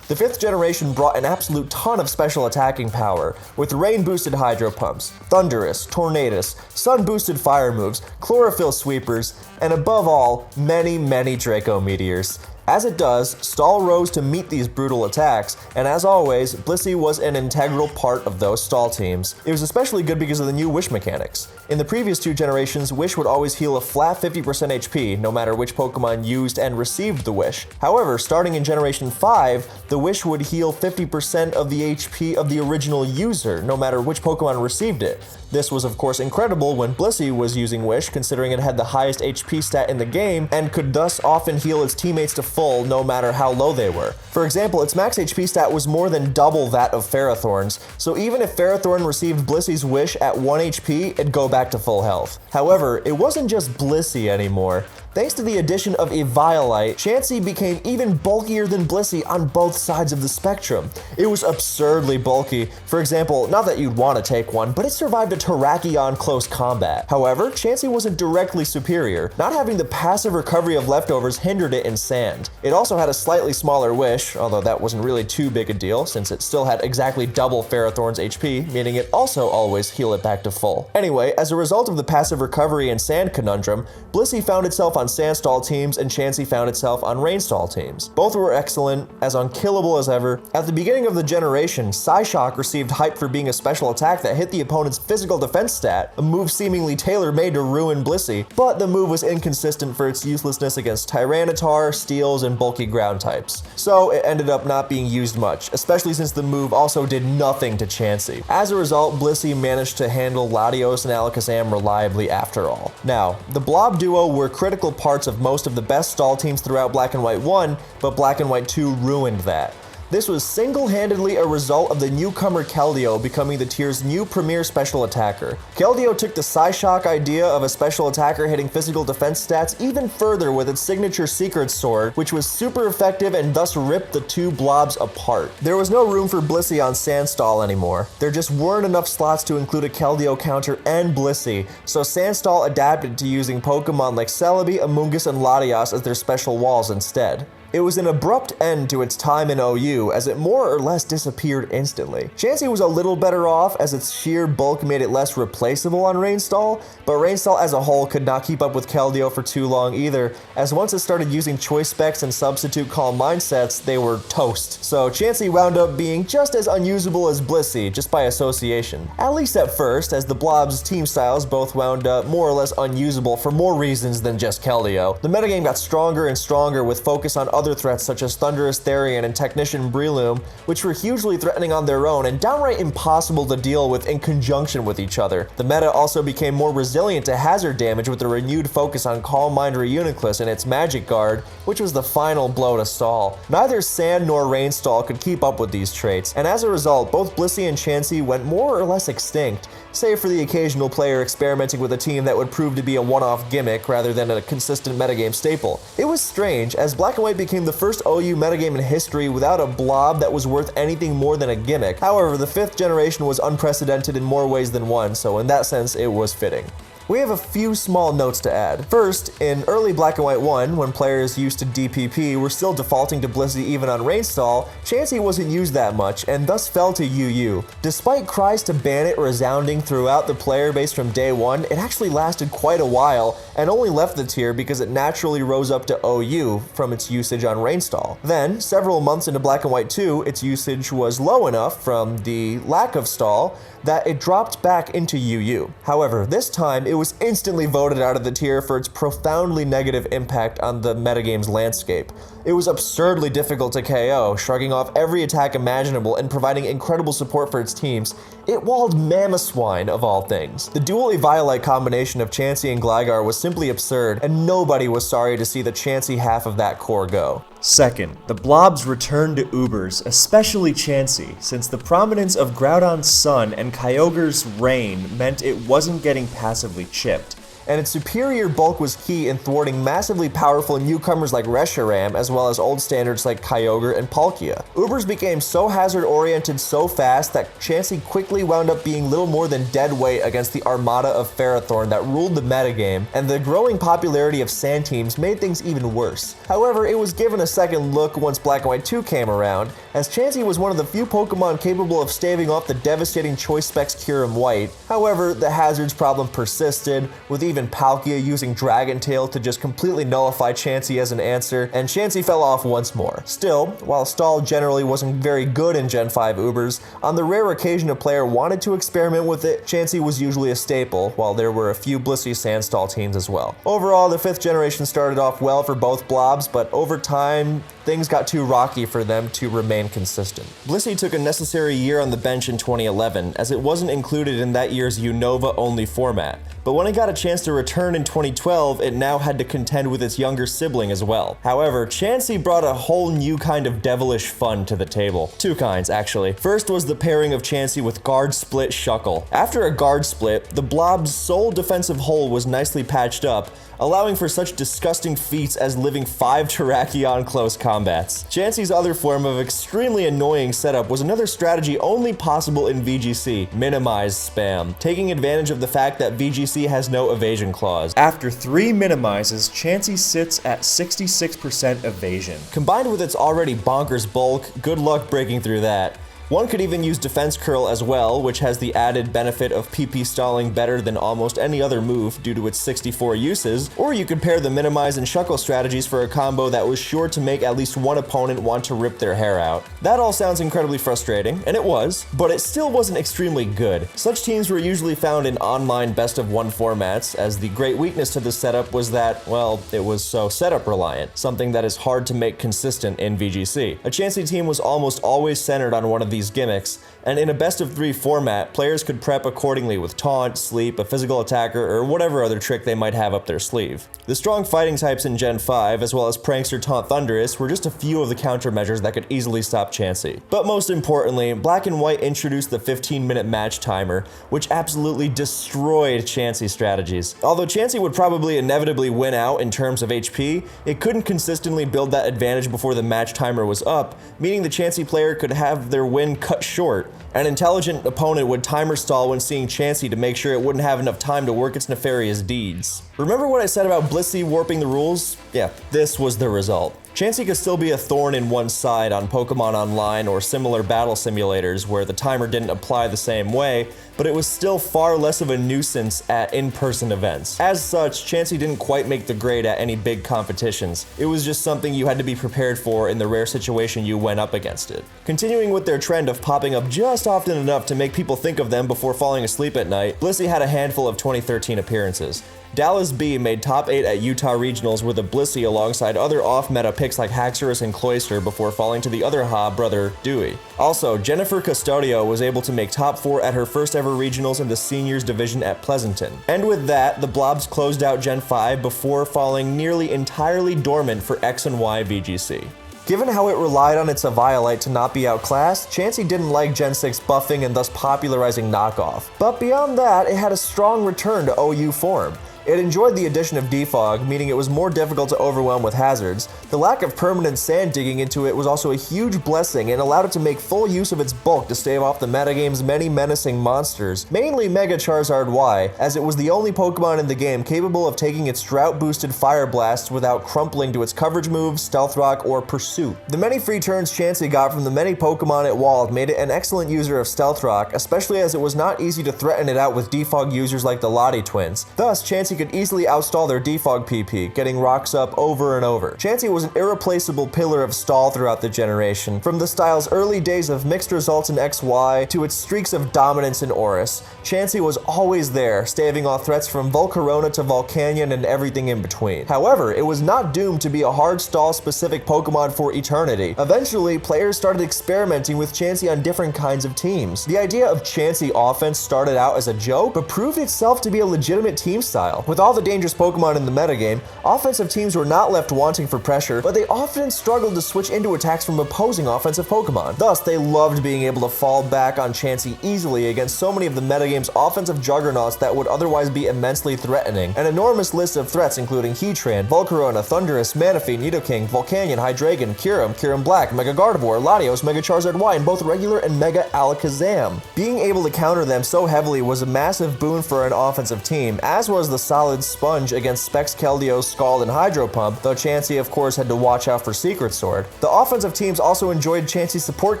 The 5th generation brought an absolute ton of special attacking power, with rain-boosted hydro pumps, thunderous, tornadus, sun-boosted fire moves, chlorophyll sweepers, and above all, many Draco meteors. As it does, Stall rose to meet these brutal attacks, and as always, Blissey was an integral part of those Stall teams. It was especially good because of the new Wish mechanics. In the previous 2 generations, Wish would always heal a flat 50% HP, no matter which Pokemon used and received the Wish. However, starting in Generation 5, the Wish would heal 50% of the HP of the original user, no matter which Pokemon received it. This was of course incredible when Blissey was using Wish, considering it had the highest HP stat in the game, and could thus often heal its teammates to full no matter how low they were. For example, its max HP stat was more than double that of Ferrothorn's, so even if Ferrothorn received Blissey's Wish at 1 HP, it'd go back to full health. However, it wasn't just Blissey anymore. Thanks to the addition of Eviolite, Chansey became even bulkier than Blissey on both sides of the spectrum. It was absurdly bulky. For example, not that you'd want to take one, but it survived a Terrakion close combat. However, Chansey wasn't directly superior. Not having the passive recovery of leftovers hindered it in sand. It also had a slightly smaller Wish, although that wasn't really too big a deal since it still had exactly double Ferrothorn's HP, meaning it also always heal it back to full. Anyway, as a result of the passive recovery and sand conundrum, Blissey found itself on Sandstall teams and Chansey found itself on Rainstall teams. Both were excellent, as unkillable as ever. At the beginning of the generation, Psyshock received hype for being a special attack that hit the opponent's physical defense stat, a move seemingly tailor-made to ruin Blissey, but the move was inconsistent for its uselessness against Tyranitar, Steels, and bulky ground types. So it ended up not being used much, especially since the move also did nothing to Chansey. As a result, Blissey managed to handle Latios and Alakazam reliably after all. Now, the Blob duo were critical parts of most of the best stall teams throughout Black and White 1, but Black and White 2 ruined that. This was single-handedly a result of the newcomer Keldeo becoming the tier's new premier special attacker. Keldeo took the Psyshock idea of a special attacker hitting physical defense stats even further with its signature secret sword, which was super effective and thus ripped the two blobs apart. There was no room for Blissey on Sandstall anymore. There just weren't enough slots to include a Keldeo counter and Blissey, so Sandstall adapted to using Pokemon like Celebi, Amoonguss, and Latias as their special walls instead. It was an abrupt end to its time in OU, as it more or less disappeared instantly. Chansey was a little better off, as its sheer bulk made it less replaceable on Rainstall, but Rainstall as a whole could not keep up with Keldeo for too long either, as once it started using choice specs and substitute calm mindsets, they were toast. So Chansey wound up being just as unusable as Blissey, just by association. At least at first, as the Blob's team styles both wound up more or less unusable for more reasons than just Keldeo. The metagame got stronger and stronger with focus on other threats such as Thunderous Therian and Technician Breloom, which were hugely threatening on their own and downright impossible to deal with in conjunction with each other. The meta also became more resilient to hazard damage with a renewed focus on Calm Mind Reuniclus and its Magic Guard, which was the final blow to Stall. Neither Sand nor Rainstall could keep up with these traits, and as a result, both Blissey and Chansey went more or less extinct, save for the occasional player experimenting with a team that would prove to be a one-off gimmick rather than a consistent metagame staple. It was strange, as Black and White became the first OU metagame in history without a blob that was worth anything more than a gimmick. However, the 5th generation was unprecedented in more ways than one, so in that sense, it was fitting. We have a few small notes to add. First, in early Black and White 1, when players used to DPP were still defaulting to Blissey even on Rainstall, Chansey wasn't used that much, and thus fell to UU. Despite cries to ban it resounding throughout the player base from day one, it actually lasted quite a while, and only left the tier because it naturally rose up to OU from its usage on Rainstall. Then, several months into Black and White 2, its usage was low enough from the lack of stall that it dropped back into UU. However, this time it was instantly voted out of the tier for its profoundly negative impact on the metagame's landscape. It was absurdly difficult to KO, shrugging off every attack imaginable and providing incredible support for its teams. It walled Mamoswine of all things. The dual Eviolite combination of Chansey and Gligar was simply absurd, and nobody was sorry to see the Chansey half of that core go. Second, the Blob's return to Ubers, especially Chansey, since the prominence of Groudon's Sun and Kyogre's Rain meant it wasn't getting passively chipped. And its superior bulk was key in thwarting massively powerful newcomers like Reshiram, as well as old standards like Kyogre and Palkia. Ubers became so hazard-oriented so fast that Chansey quickly wound up being little more than dead weight against the armada of Ferrothorn that ruled the metagame, and the growing popularity of sand teams made things even worse. However, it was given a second look once Black and White 2 came around, as Chansey was one of the few Pokemon capable of staving off the devastating choice specs Kyurem White. However, the hazards problem persisted, with even Palkia using Dragon Tail to just completely nullify Chansey as an answer, and Chansey fell off once more. Still, while Stall generally wasn't very good in Gen 5 Ubers, on the rare occasion a player wanted to experiment with it, Chansey was usually a staple, while there were a few Blissey Sandstall teams as well. Overall, the 5th generation started off well for both Blobs, but over time, things got too rocky for them to remain consistent. Blissey took a necessary year on the bench in 2011, as it wasn't included in that year's Unova-only format. But when it got a chance to return in 2012, it now had to contend with its younger sibling as well. However, Chansey brought a whole new kind of devilish fun to the table. Two kinds, actually. First was the pairing of Chansey with Guard Split Shuckle. After a Guard Split, the Blob's sole defensive hole was nicely patched up, allowing for such disgusting feats as living 5 Terrakion close combats. Chansey's other form of extremely annoying setup was another strategy only possible in VGC, minimize spam, taking advantage of the fact that VGC has no evasion clause. After 3 minimizes, Chansey sits at 66% evasion. Combined with its already bonkers bulk, good luck breaking through that. One could even use Defense Curl as well, which has the added benefit of PP stalling better than almost any other move due to its 64 uses, or you could pair the Minimize and Shuckle strategies for a combo that was sure to make at least one opponent want to rip their hair out. That all sounds incredibly frustrating, and it was, but it still wasn't extremely good. Such teams were usually found in online best-of-1 formats, as the great weakness to this setup was that, well, it was so setup reliant, something that is hard to make consistent in VGC. A Chansey team was almost always centered on one of these these gimmicks, and in a best-of-3 format, players could prep accordingly with taunt, sleep, a physical attacker, or whatever other trick they might have up their sleeve. The strong fighting types in Gen 5, as well as Prankster Taunt Thunderous, were just a few of the countermeasures that could easily stop Chansey. But most importantly, Black and White introduced the 15-minute match timer, which absolutely destroyed Chansey's strategies. Although Chansey would probably inevitably win out in terms of HP, it couldn't consistently build that advantage before the match timer was up, meaning the Chansey player could have their win cut short. An intelligent opponent would timer stall when seeing Chansey to make sure it wouldn't have enough time to work its nefarious deeds. Remember what I said about Blissey warping the rules? Yeah, this was the result. Chansey could still be a thorn in one's side on Pokemon Online or similar battle simulators where the timer didn't apply the same way, but it was still far less of a nuisance at in-person events. As such, Chansey didn't quite make the grade at any big competitions. It was just something you had to be prepared for in the rare situation you went up against it. Continuing with their trend of popping up just often enough to make people think of them before falling asleep at night, Blissey had a handful of 2013 appearances. Dallas B made top 8 at Utah Regionals with a Blissey alongside other off-meta picks like Haxorus and Cloyster before falling to the other Ha brother, Dewey. Also, Jennifer Custodio was able to make top 4 at her first ever regionals in the seniors division at Pleasanton. And with that, the Blobs closed out Gen 5 before falling nearly entirely dormant for X and Y VGC. Given how it relied on its Eviolite to not be outclassed, Chansey didn't like Gen 6 buffing and thus popularizing knockoff. But beyond that, it had a strong return to OU form. It enjoyed the addition of defog, meaning it was more difficult to overwhelm with hazards. The lack of permanent sand digging into it was also a huge blessing and allowed it to make full use of its bulk to stave off the metagame's many menacing monsters, mainly Mega Charizard Y, as it was the only Pokemon in the game capable of taking its drought-boosted Fire Blast without crumpling to its coverage moves, Stealth Rock, or Pursuit. The many free turns Chansey got from the many Pokemon it walled made it an excellent user of Stealth Rock, especially as it was not easy to threaten it out with defog users like the Lottie twins. Thus, Chansey could easily outstall their defog PP, getting rocks up over and over. Chansey was an irreplaceable pillar of stall throughout the generation, from the style's early days of mixed results in XY to its streaks of dominance in Oris. Chansey was always there, staving off threats from Volcarona to Volcanion and everything in between. However, it was not doomed to be a hard stall specific Pokemon for eternity. Eventually, players started experimenting with Chansey on different kinds of teams. The idea of Chansey offense started out as a joke, but proved itself to be a legitimate team style. With all the dangerous Pokemon in the metagame, offensive teams were not left wanting for pressure, but they often struggled to switch into attacks from opposing offensive Pokemon. Thus, they loved being able to fall back on Chansey easily against so many of the metagame's offensive juggernauts that would otherwise be immensely threatening. An enormous list of threats including Heatran, Volcarona, Thundurus, Manaphy, Nidoking, Volcanion, Hydreigon, Kyurem Black, Mega Gardevoir, Latios, Mega Charizard Y in both regular and Mega Alakazam. Being able to counter them so heavily was a massive boon for an offensive team, as was the solid sponge against Specs, Keldeo, Scald, and Hydro Pump, though Chansey of course had to watch out for Secret Sword. The offensive teams also enjoyed Chansey's support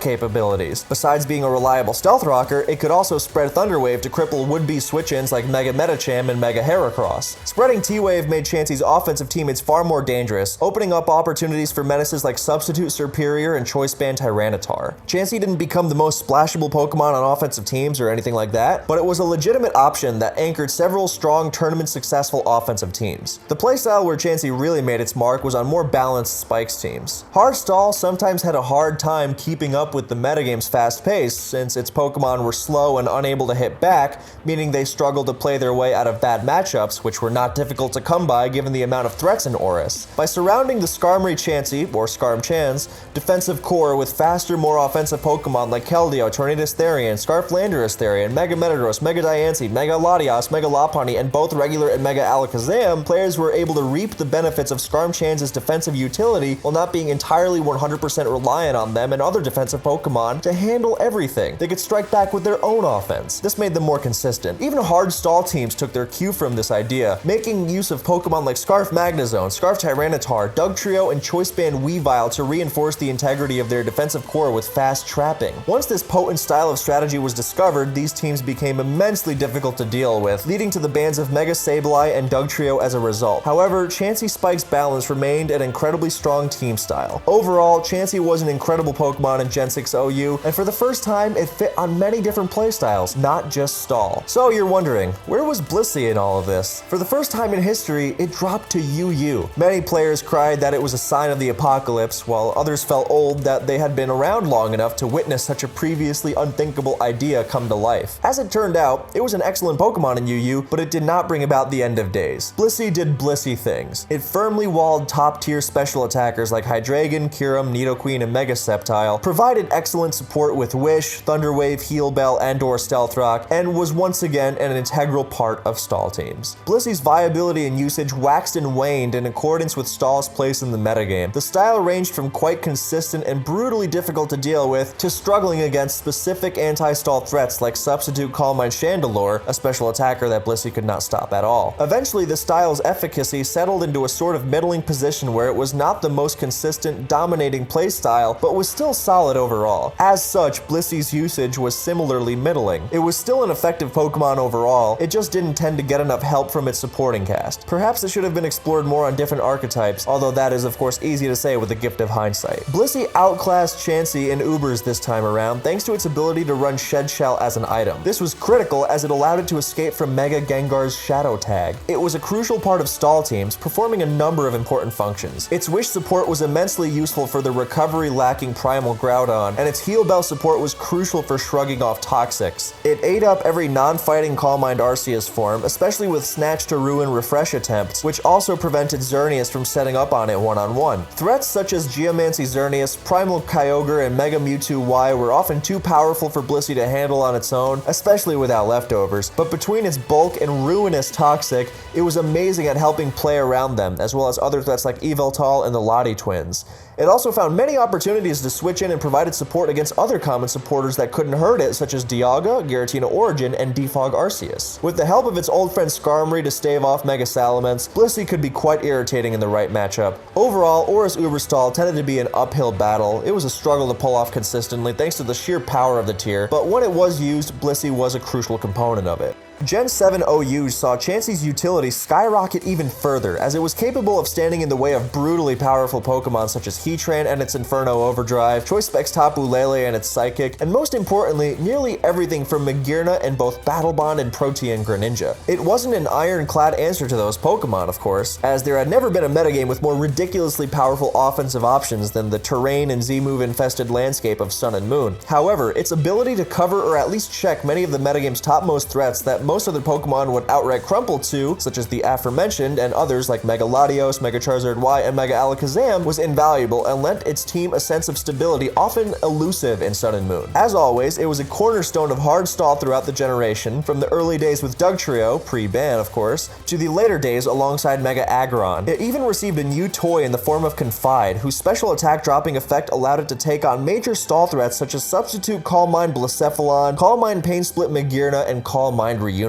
capabilities. Besides being a reliable stealth rocker, it could also spread Thunder Wave to cripple would-be switch-ins like Mega Metacham and Mega Heracross. Spreading T-Wave made Chansey's offensive teammates far more dangerous, opening up opportunities for menaces like Substitute Superior and Choice Band Tyranitar. Chansey didn't become the most splashable Pokemon on offensive teams or anything like that, but it was a legitimate option that anchored several strong tournament-successful offensive teams. The playstyle where Chansey really made its mark was on more balanced Spikes teams. Hard Stall sometimes had a hard time keeping up with the metagame's fast pace, since its Pokemon were slow and unable to hit back, meaning they struggled to play their way out of bad matchups, which were not difficult to come by given the amount of threats in Oris. By surrounding the Skarmory Chansey, or Skarmchans, defensive core with faster, more offensive Pokemon like Keldeo, Tornadus Therian, Scarflandorus Therian, Mega Metagross, Mega Diancie, Mega Latios, Mega Lopunny, and both regular and Mega Alakazam, players were able to reap the benefits of Skarmchans' defensive utility while not being entirely 100% reliant on them and other defensive Pokemon to handle everything. They could strike back with their own offense. This made them more consistent. Even hard stall teams took their cue from this idea, making use of Pokemon like Scarf Magnezone, Scarf Tyranitar, Dugtrio, and Choice Band Weavile to reinforce the integrity of their defensive core with fast trapping. Once this potent style of strategy was discovered, these teams became immensely difficult to deal with, leading to the bans of Mega Sableye and Dugtrio as a result. However, Chansey Spike's balance remained an incredibly strong team style. Overall, Chansey was an incredible Pokemon in Gen 6 OU, and for the first time, it fit on many different playstyles, not just Stall. So you're wondering, where was Blissey in all of this? For the first time in history, it dropped to UU. Many players cried that it was a sign of the apocalypse, while others felt old that they had been around long enough to witness such a previously unthinkable idea come to life. As it turned out, it was an excellent Pokemon in UU, but it did not bring about the end of days. Blissey did Blissey things. It firmly walled top-tier special attackers like Hydreigon, Kyurem, Nidoqueen, and Mega Sceptile, provided excellent support with Wish, Thunder Wave, Heal Bell, and/or Stealth Rock, and was once again an integral part of Stall teams. Blissey's viability and usage waxed and waned in accordance with Stall's place in the metagame. The style ranged from quite consistent and brutally difficult to deal with to struggling against specific anti-Stall threats like Substitute Calm Mind Chandelure, a special attacker that Blissey could not stop at all. Eventually, the style's efficacy settled into a sort of middling position where it was not the most consistent, dominating playstyle, but was still solid overall. As such, Blissey's usage was similarly middling. It was still an effective Pokemon overall, it just didn't tend to get enough help from its supporting cast. Perhaps it should have been explored more on different archetypes, although that is of course easy to say with the gift of hindsight. Blissey outclassed Chansey in Ubers this time around thanks to its ability to run Shed Shell as an item. This was critical as it allowed it to escape from Mega Gengar's Shadow Tag. It was a crucial part of Stall teams, performing a number of important functions. Its Wish support was immensely useful for the recovery-lacking Primal Groudon, and its Heal Bell support was crucial for shrugging off Toxics. It ate up every non-fighting Calm Mind Arceus form, especially with Snatch to Ruin refresh attempts, which also prevented Xerneas from setting up on it one-on-one. Threats such as Geomancy Xerneas, Primal Kyogre, and Mega Mewtwo Y were often too powerful for Blissey to handle on its own, especially without leftovers, but between its bulk and ruinous Toxic, it was amazing at helping play around them, as well as other threats like Yveltal and the Lottie twins. It also found many opportunities to switch in and provided support against other common supporters that couldn't hurt it, such as Dialga, Giratina Origin, and Defog Arceus. With the help of its old friend Skarmory to stave off Mega Salamence, Blissey could be quite irritating in the right matchup. Overall, Aura's Uberstall tended to be an uphill battle. It was a struggle to pull off consistently thanks to the sheer power of the tier, but when it was used, Blissey was a crucial component of it. Gen 7 OU saw Chansey's utility skyrocket even further, as it was capable of standing in the way of brutally powerful Pokemon such as Heatran and its Inferno Overdrive, Choice Specs Tapu Lele and its Psychic, and most importantly, nearly everything from Magearna and both Battle Bond and Protean Greninja. It wasn't an ironclad answer to those Pokemon, of course, as there had never been a metagame with more ridiculously powerful offensive options than the terrain and Z-move infested landscape of Sun and Moon. However, its ability to cover or at least check many of the metagame's topmost threats that most other Pokemon would outright crumple to, such as the aforementioned and others like Mega Latios, Mega Charizard Y, and Mega Alakazam, was invaluable and lent its team a sense of stability often elusive in Sun and Moon. As always, it was a cornerstone of hard stall throughout the generation, from the early days with Dugtrio, pre-ban of course, to the later days alongside Mega Aggron. It even received a new toy in the form of Confide, whose special attack dropping effect allowed it to take on major stall threats such as Substitute Calm Mind Blacephalon, Calm Mind Pain Split Magearna, and Calm Mind Reuniclus.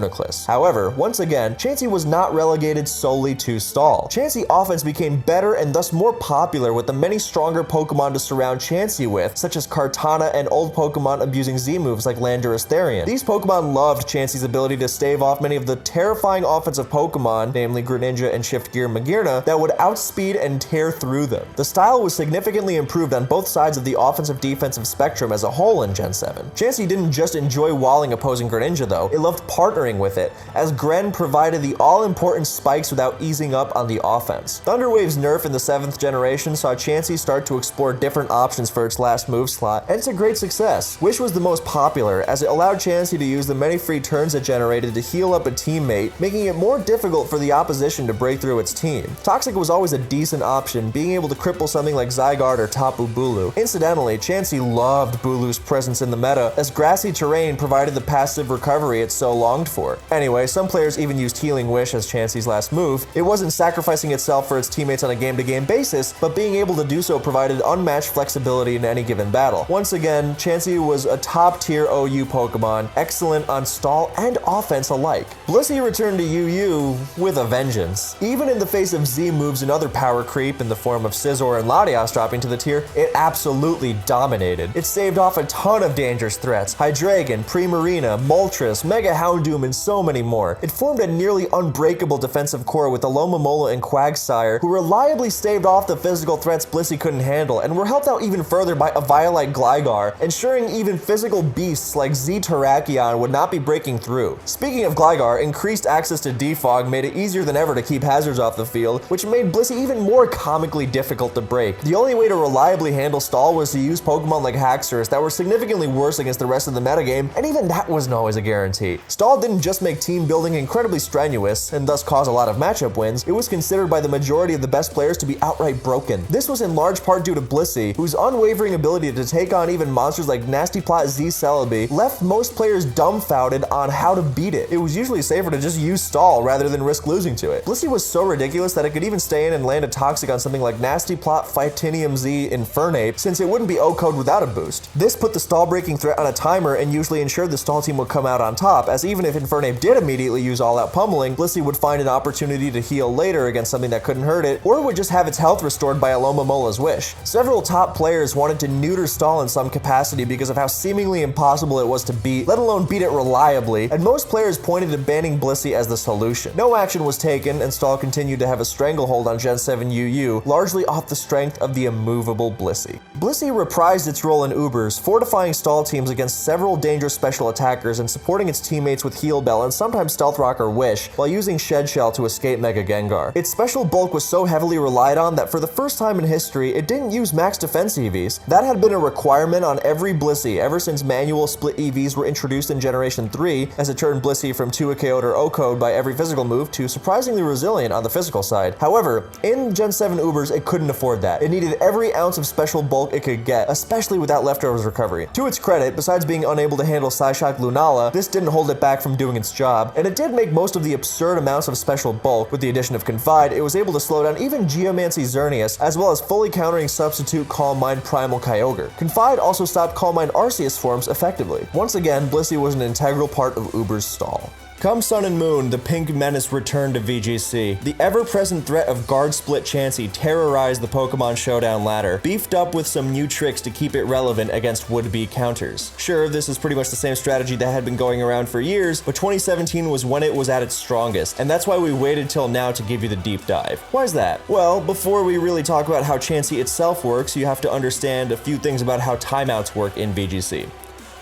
However, once again, Chansey was not relegated solely to stall. Chansey offense became better and thus more popular with the many stronger Pokemon to surround Chansey with, such as Kartana and old Pokemon abusing Z-moves like Landorus Therian. These Pokemon loved Chansey's ability to stave off many of the terrifying offensive Pokemon, namely Greninja and Shift Gear Magearna, that would outspeed and tear through them. The style was significantly improved on both sides of the offensive-defensive spectrum as a whole in Gen 7. Chansey didn't just enjoy walling opposing Greninja though, it loved partnering with it, as Gren provided the all-important spikes without easing up on the offense. Thunder Wave's nerf in the 7th generation saw Chansey start to explore different options for its last move slot, and to great success. Wish was the most popular, as it allowed Chansey to use the many free turns it generated to heal up a teammate, making it more difficult for the opposition to break through its team. Toxic was always a decent option, being able to cripple something like Zygarde or Tapu Bulu. Incidentally, Chansey loved Bulu's presence in the meta, as grassy terrain provided the passive recovery it so longed for. Anyway, some players even used Healing Wish as Chansey's last move. It wasn't sacrificing itself for its teammates on a game-to-game basis, but being able to do so provided unmatched flexibility in any given battle. Once again, Chansey was a top-tier OU Pokemon, excellent on stall and offense alike. Blissey returned to UU with a vengeance. Even in the face of Z-moves and other power creep in the form of Scizor and Latias dropping to the tier, it absolutely dominated. It staved off a ton of dangerous threats: Hydreigon, Primarina, Moltres, Mega Houndoom Doom, and so many more. It formed a nearly unbreakable defensive core with Alomomola and Quagsire, who reliably staved off the physical threats Blissey couldn't handle, and were helped out even further by a Vile like Gligar, ensuring even physical beasts like Z Terrakion would not be breaking through. Speaking of Gligar, increased access to Defog made it easier than ever to keep hazards off the field, which made Blissey even more comically difficult to break. The only way to reliably handle Stall was to use Pokemon like Haxorus that were significantly worse against the rest of the metagame, and even that wasn't always a guarantee. Stall didn't just make team building incredibly strenuous, and thus cause a lot of matchup wins, it was considered by the majority of the best players to be outright broken. This was in large part due to Blissey, whose unwavering ability to take on even monsters like Nasty Plot Z Celebi left most players dumbfounded on how to beat it. It was usually safer to just use Stall rather than risk losing to it. Blissey was so ridiculous that it could even stay in and land a Toxic on something like Nasty Plot Phytinium Z Infernape, since it wouldn't be O-code without a boost. This put the Stall breaking threat on a timer and usually ensured the Stall team would come out on top, as even if Infernape did immediately use all-out pummeling, Blissey would find an opportunity to heal later against something that couldn't hurt it, or would just have its health restored by Alomamola's wish. Several top players wanted to neuter Stall in some capacity because of how seemingly impossible it was to beat, let alone beat it reliably, and most players pointed to banning Blissey as the solution. No action was taken, and Stall continued to have a stranglehold on Gen 7 UU, largely off the strength of the immovable Blissey. Blissey reprised its role in Ubers, fortifying Stall teams against several dangerous special attackers and supporting its teammates with Heal Bell and sometimes Stealth Rock or Wish, while using Shed Shell to escape Mega Gengar. Its special bulk was so heavily relied on that for the first time in history, it didn't use max defense EVs. That had been a requirement on every Blissey ever since manual split EVs were introduced in Generation 3, as it turned Blissey from 2-KO'd or O-code by every physical move to surprisingly resilient on the physical side. However, in Gen 7 Ubers, it couldn't afford that. It needed every ounce of special bulk it could get, especially without Leftovers recovery. To its credit, besides being unable to handle Psyshock Lunala, this didn't hold it back from doing its job, and it did make most of the absurd amounts of special bulk. With the addition of Confide, it was able to slow down even Geomancy Xerneas, as well as fully countering substitute Calm Mind Primal Kyogre. Confide also stopped Calm Mind Arceus forms effectively. Once again, Blissey was an integral part of Uber's stall. Come Sun and Moon, the Pink Menace returned to VGC. The ever-present threat of Guard Split Chansey terrorized the Pokemon Showdown ladder, beefed up with some new tricks to keep it relevant against would-be counters. Sure, this is pretty much the same strategy that had been going around for years, but 2017 was when it was at its strongest, and that's why we waited till now to give you the deep dive. Why is that? Well, before we really talk about how Chansey itself works, you have to understand a few things about how timeouts work in VGC.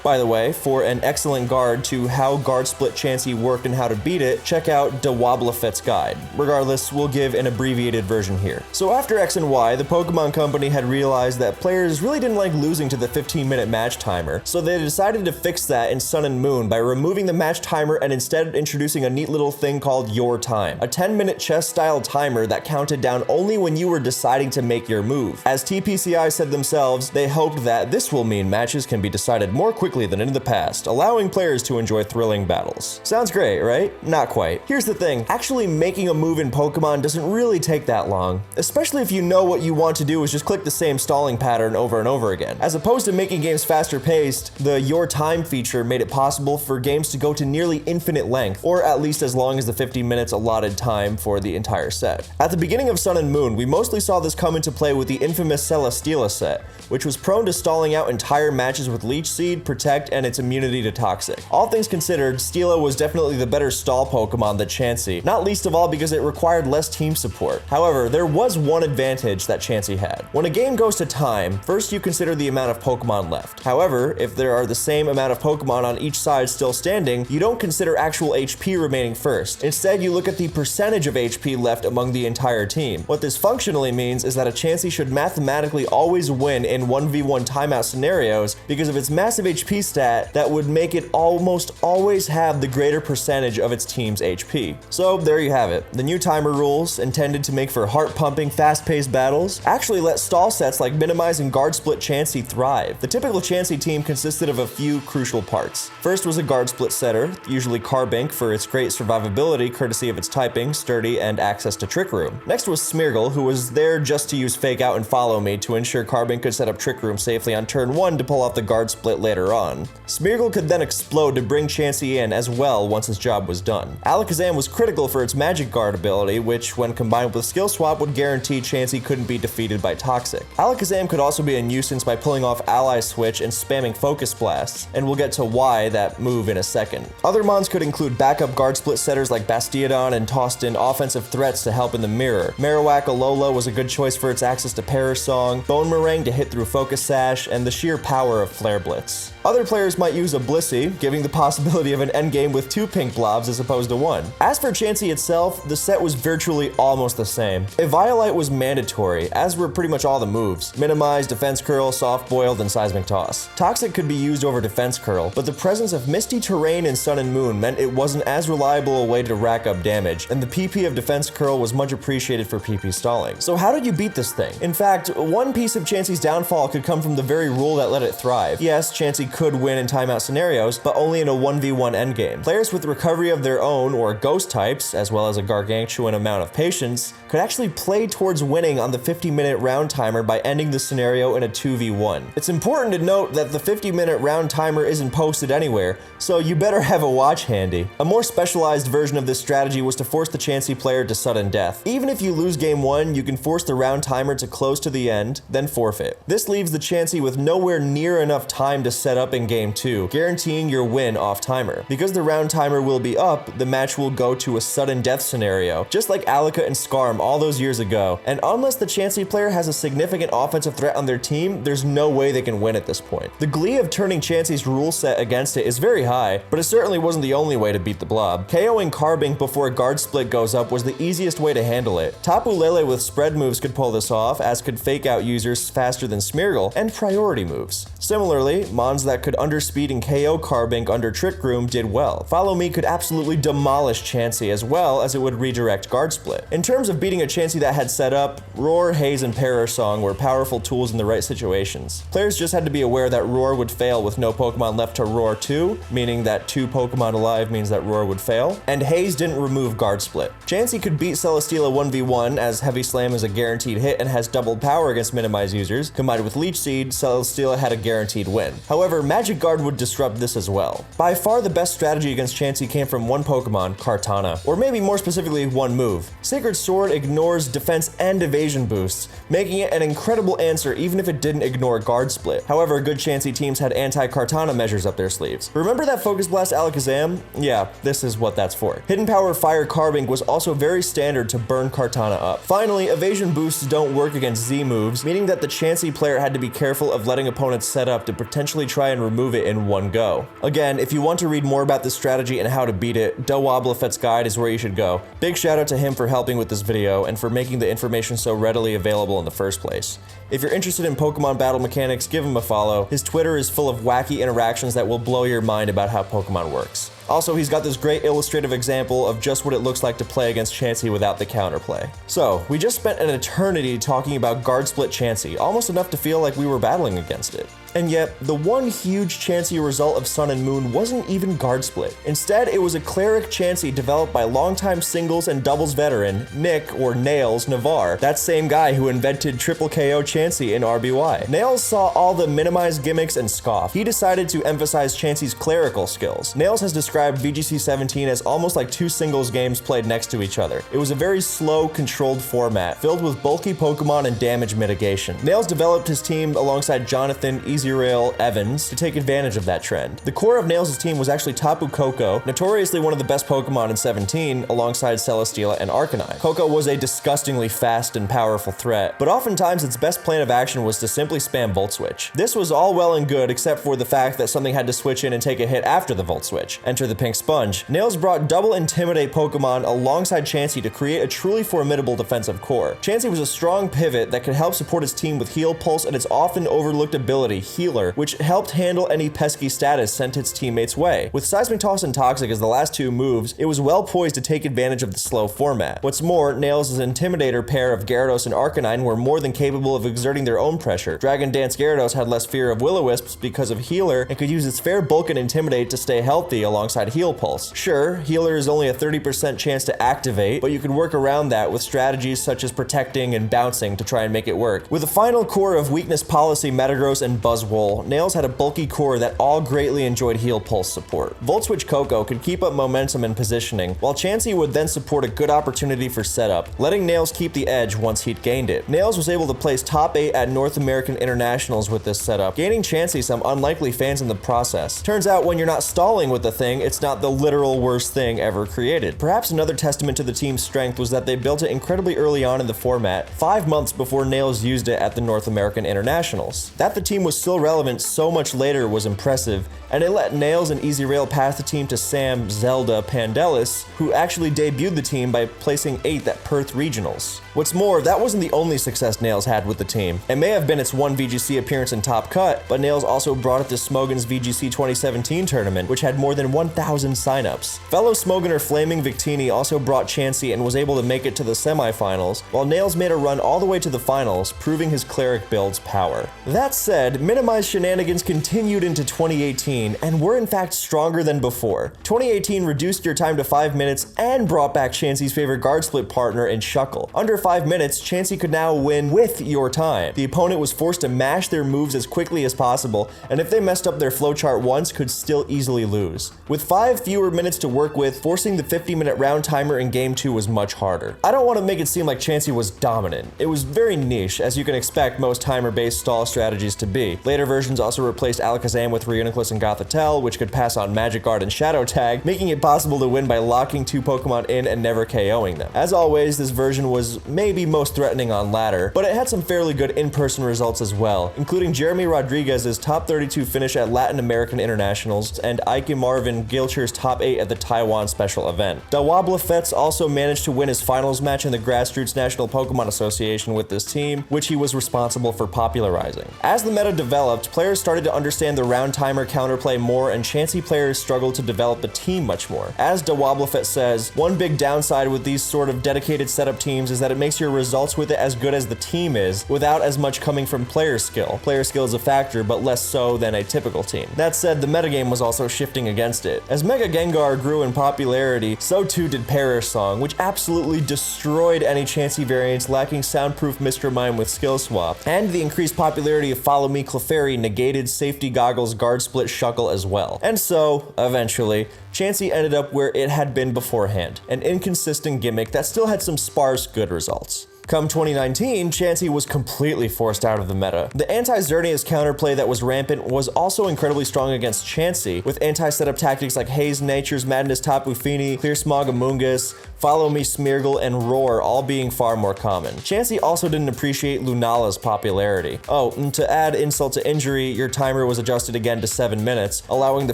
By the way, for an excellent guide to how Guard Split Chansey worked and how to beat it, check out DaWoblefet's guide. Regardless, we'll give an abbreviated version here. So after X and Y, the Pokemon Company had realized that players really didn't like losing to the 15-minute match timer, so they decided to fix that in Sun and Moon by removing the match timer and instead introducing a neat little thing called Your Time, a 10-minute chess-style timer that counted down only when you were deciding to make your move. As TPCI said themselves, they hoped that this will mean matches can be decided more quickly than in the past, allowing players to enjoy thrilling battles. Sounds great, right? Not quite. Here's the thing, actually making a move in Pokemon doesn't really take that long, especially if you know what you want to do is just click the same stalling pattern over and over again. As opposed to making games faster paced, the Your Time feature made it possible for games to go to nearly infinite length, or at least as long as the 50 minutes allotted time for the entire set. At the beginning of Sun and Moon, we mostly saw this come into play with the infamous Celesteela set, which was prone to stalling out entire matches with Leech Seed, Protect, and its immunity to Toxic. All things considered, Steela was definitely the better stall Pokemon than Chansey, not least of all because it required less team support. However, there was one advantage that Chansey had. When a game goes to time, first you consider the amount of Pokemon left. However, if there are the same amount of Pokemon on each side still standing, you don't consider actual HP remaining first. Instead, you look at the percentage of HP left among the entire team. What this functionally means is that a Chansey should mathematically always win in 1v1 timeout scenarios because of its massive HP stat that would make it almost always have the greater percentage of its team's HP. So there you have it. The new timer rules, intended to make for heart-pumping, fast-paced battles, actually let stall sets like Minimize and Guard Split Chansey thrive. The typical Chansey team consisted of a few crucial parts. First was a Guard Split setter, usually Carbink for its great survivability courtesy of its typing, sturdy, and access to Trick Room. Next was Smeargle, who was there just to use Fake Out and Follow Me to ensure Carbink could set up Trick Room safely on turn 1 to pull off the Guard Split later on. on. Smeargle could then explode to bring Chansey in as well once his job was done. Alakazam was critical for its Magic Guard ability, which when combined with Skill Swap would guarantee Chansey couldn't be defeated by Toxic. Alakazam could also be a nuisance by pulling off Ally Switch and spamming Focus Blasts, and we'll get to why that move in a second. Other mons could include backup guard split setters like Bastiodon and tossed in offensive threats to help in the mirror. Marowak Alola was a good choice for its access to Parasong Song, Bone Meringue to hit through Focus Sash, and the sheer power of Flare Blitz. Other players might use a Blissey, giving the possibility of an endgame with 2 pink blobs as opposed to 1. As for Chansey itself, the set was virtually almost the same. Eviolite was mandatory, as were pretty much all the moves. Minimize, Defense Curl, Soft Boiled, and Seismic Toss. Toxic could be used over Defense Curl, but the presence of Misty Terrain in Sun and Moon meant it wasn't as reliable a way to rack up damage, and the PP of Defense Curl was much appreciated for PP stalling. So how did you beat this thing? In fact, one piece of Chansey's downfall could come from the very rule that let it thrive. Yes, Chansey could win in timeout scenarios, but only in a 1v1 endgame. Players with recovery of their own or ghost types, as well as a gargantuan amount of patience, could actually play towards winning on the 50-minute round timer by ending the scenario in a 2v1. It's important to note that the 50-minute round timer isn't posted anywhere, so you better have a watch handy. A more specialized version of this strategy was to force the Chansey player to sudden death. Even if you lose game 1, you can force the round timer to close to the end, then forfeit. This leaves the Chansey with nowhere near enough time to set up in game 2, guaranteeing your win off timer. Because the round timer will be up, the match will go to a sudden death scenario, just like Alaka and Skarm all those years ago, and unless the Chansey player has a significant offensive threat on their team, there's no way they can win at this point. The glee of turning Chansey's rule set against it is very high, but it certainly wasn't the only way to beat the blob. KOing Carbink before guard split goes up was the easiest way to handle it. Tapu Lele with spread moves could pull this off, as could fake out users faster than Smeargle, and priority moves. Similarly, mons that could underspeed and KO Carbink under Trick Room did well. Follow Me could absolutely demolish Chansey as well as it would redirect guard split. In terms of beating a Chansey that had set up, Roar, Haze, and Parasong were powerful tools in the right situations. Players just had to be aware that Roar would fail with no Pokemon left to roar to, meaning that 2 Pokemon alive means that Roar would fail, and Haze didn't remove guard split. Chansey could beat Celesteela 1v1 as Heavy Slam is a guaranteed hit and has doubled power against Minimize users. Combined with Leech Seed, Celesteela had a guaranteed win. However, Magic Guard would disrupt this as well. By far the best strategy against Chansey came from one Pokemon, Kartana, or maybe more specifically one move. Sacred Sword ignores defense and evasion boosts, making it an incredible answer even if it didn't ignore guard split. However, good Chansey teams had anti-Kartana measures up their sleeves. Remember that Focus Blast Alakazam? Yeah, this is what that's for. Hidden Power Fire Carbink was also very standard to burn Kartana up. Finally, evasion boosts don't work against Z moves, meaning that the Chansey player had to be careful of letting opponents set up to potentially try and remove it in one go. Again, if you want to read more about this strategy and how to beat it, DaWoblefet's guide is where you should go. Big shout out to him for helping with this video and for making the information so readily available in the first place. If you're interested in Pokemon battle mechanics, give him a follow. His Twitter is full of wacky interactions that will blow your mind about how Pokemon works. Also, he's got this great illustrative example of just what it looks like to play against Chansey without the counterplay. So, we just spent an eternity talking about guard split Chansey, almost enough to feel like we were battling against it. And yet, the one huge Chansey result of Sun and Moon wasn't even guard split. Instead, it was a Cleric Chansey developed by longtime singles and doubles veteran, Nick, or Nails, Navarre, that same guy who invented Triple KO Chansey in RBY. Nails saw all the minimize gimmicks and scoffed. He decided to emphasize Chansey's clerical skills. Nails has described VGC 17 as almost like 2 singles games played next to each other. It was a very slow, controlled format, filled with bulky Pokemon and damage mitigation. Nails developed his team alongside Jonathan, Rail Evans to take advantage of that trend. The core of Nails' team was actually Tapu Koko, notoriously one of the best Pokemon in 17, alongside Celesteela and Arcanine. Koko was a disgustingly fast and powerful threat, but oftentimes its best plan of action was to simply spam Volt Switch. This was all well and good except for the fact that something had to switch in and take a hit after the Volt Switch. Enter the Pink Sponge. Nails brought double Intimidate Pokemon alongside Chansey to create a truly formidable defensive core. Chansey was a strong pivot that could help support his team with Heal Pulse and its often overlooked ability, Healer, which helped handle any pesky status sent its teammates' way. With Seismic Toss and Toxic as the last 2 moves, it was well poised to take advantage of the slow format. What's more, Nails' Intimidator pair of Gyarados and Arcanine were more than capable of exerting their own pressure. Dragon Dance Gyarados had less fear of Will-O-Wisps because of Healer and could use its fair bulk and Intimidate to stay healthy alongside Heal Pulse. Sure, Healer is only a 30% chance to activate, but you could work around that with strategies such as protecting and bouncing to try and make it work. With a final core of Weakness Policy, Metagross, and Buzzwole, wool, Nails had a bulky core that all greatly enjoyed heel pulse support. Volt Switch Coco could keep up momentum and positioning, while Chansey would then support a good opportunity for setup, letting Nails keep the edge once he'd gained it. Nails was able to place top 8 at North American Internationals with this setup, gaining Chansey some unlikely fans in the process. Turns out when you're not stalling with the thing, it's not the literal worst thing ever created. Perhaps another testament to the team's strength was that they built it incredibly early on in the format, 5 months before Nails used it at the North American Internationals. That the team was still relevant so much later was impressive, and it let Nails and Easy Rail pass the team to Sam Zelda Pandelis, who actually debuted the team by placing 8th at Perth Regionals. What's more, that wasn't the only success Nails had with the team. It may have been its one VGC appearance in Top Cut, but Nails also brought it to Smogan's VGC 2017 tournament, which had more than 1,000 signups. Fellow Smoganer Flaming Victini also brought Chansey and was able to make it to the semifinals, while Nails made a run all the way to the finals, proving his cleric build's power. That said, minimized shenanigans continued into 2018, and were in fact stronger than before. 2018 reduced your time to 5 minutes and brought back Chansey's favorite guard split partner in Shuckle. Under 5 minutes, Chansey could now win with your time. The opponent was forced to mash their moves as quickly as possible, and if they messed up their flowchart once, could still easily lose. With 5 fewer minutes to work with, forcing the 50-minute round timer in Game 2 was much harder. I don't want to make it seem like Chansey was dominant. It was very niche, as you can expect most timer-based stall strategies to be. Later versions also replaced Alakazam with Reuniclus and Gothitelle, which could pass on Magic Guard and Shadow Tag, making it possible to win by locking 2 Pokemon in and never KOing them. As always, this version was maybe most threatening on ladder, but it had some fairly good in-person results as well, including Jeremy Rodriguez's top 32 finish at Latin American Internationals and Ike Marvin Gilcher's top 8 at the Taiwan special event. DaWoblefet also managed to win his finals match in the Grassroots National Pokemon Association with this team, which he was responsible for popularizing. As the meta developed, players started to understand the round timer counterplay more, and Chansey players struggled to develop the team much more. As DaWoblefet says, one big downside with these sort of dedicated setup teams is that it makes your results with it as good as the team is, without as much coming from player skill. Player skill is a factor, but less so than a typical team. That said, the metagame was also shifting against it. As Mega Gengar grew in popularity, so too did Perish Song, which absolutely destroyed any Chansey variants lacking soundproof Mr. Mime with Skill Swap. And the increased popularity of Follow Me Clefairy negated Safety Goggles Guard Split Shuckle as well. And so, eventually, Chansey ended up where it had been beforehand, an inconsistent gimmick that still had some sparse good results. Come 2019, Chansey was completely forced out of the meta. The anti-Xerneas counterplay that was rampant was also incredibly strong against Chansey, with anti-setup tactics like Haze Nature's Madness Tapu Fini, Clear Smog Amoonguss, Follow Me Smeargle, and Roar all being far more common. Chansey also didn't appreciate Lunala's popularity. Oh, and to add insult to injury, your timer was adjusted again to 7 minutes, allowing the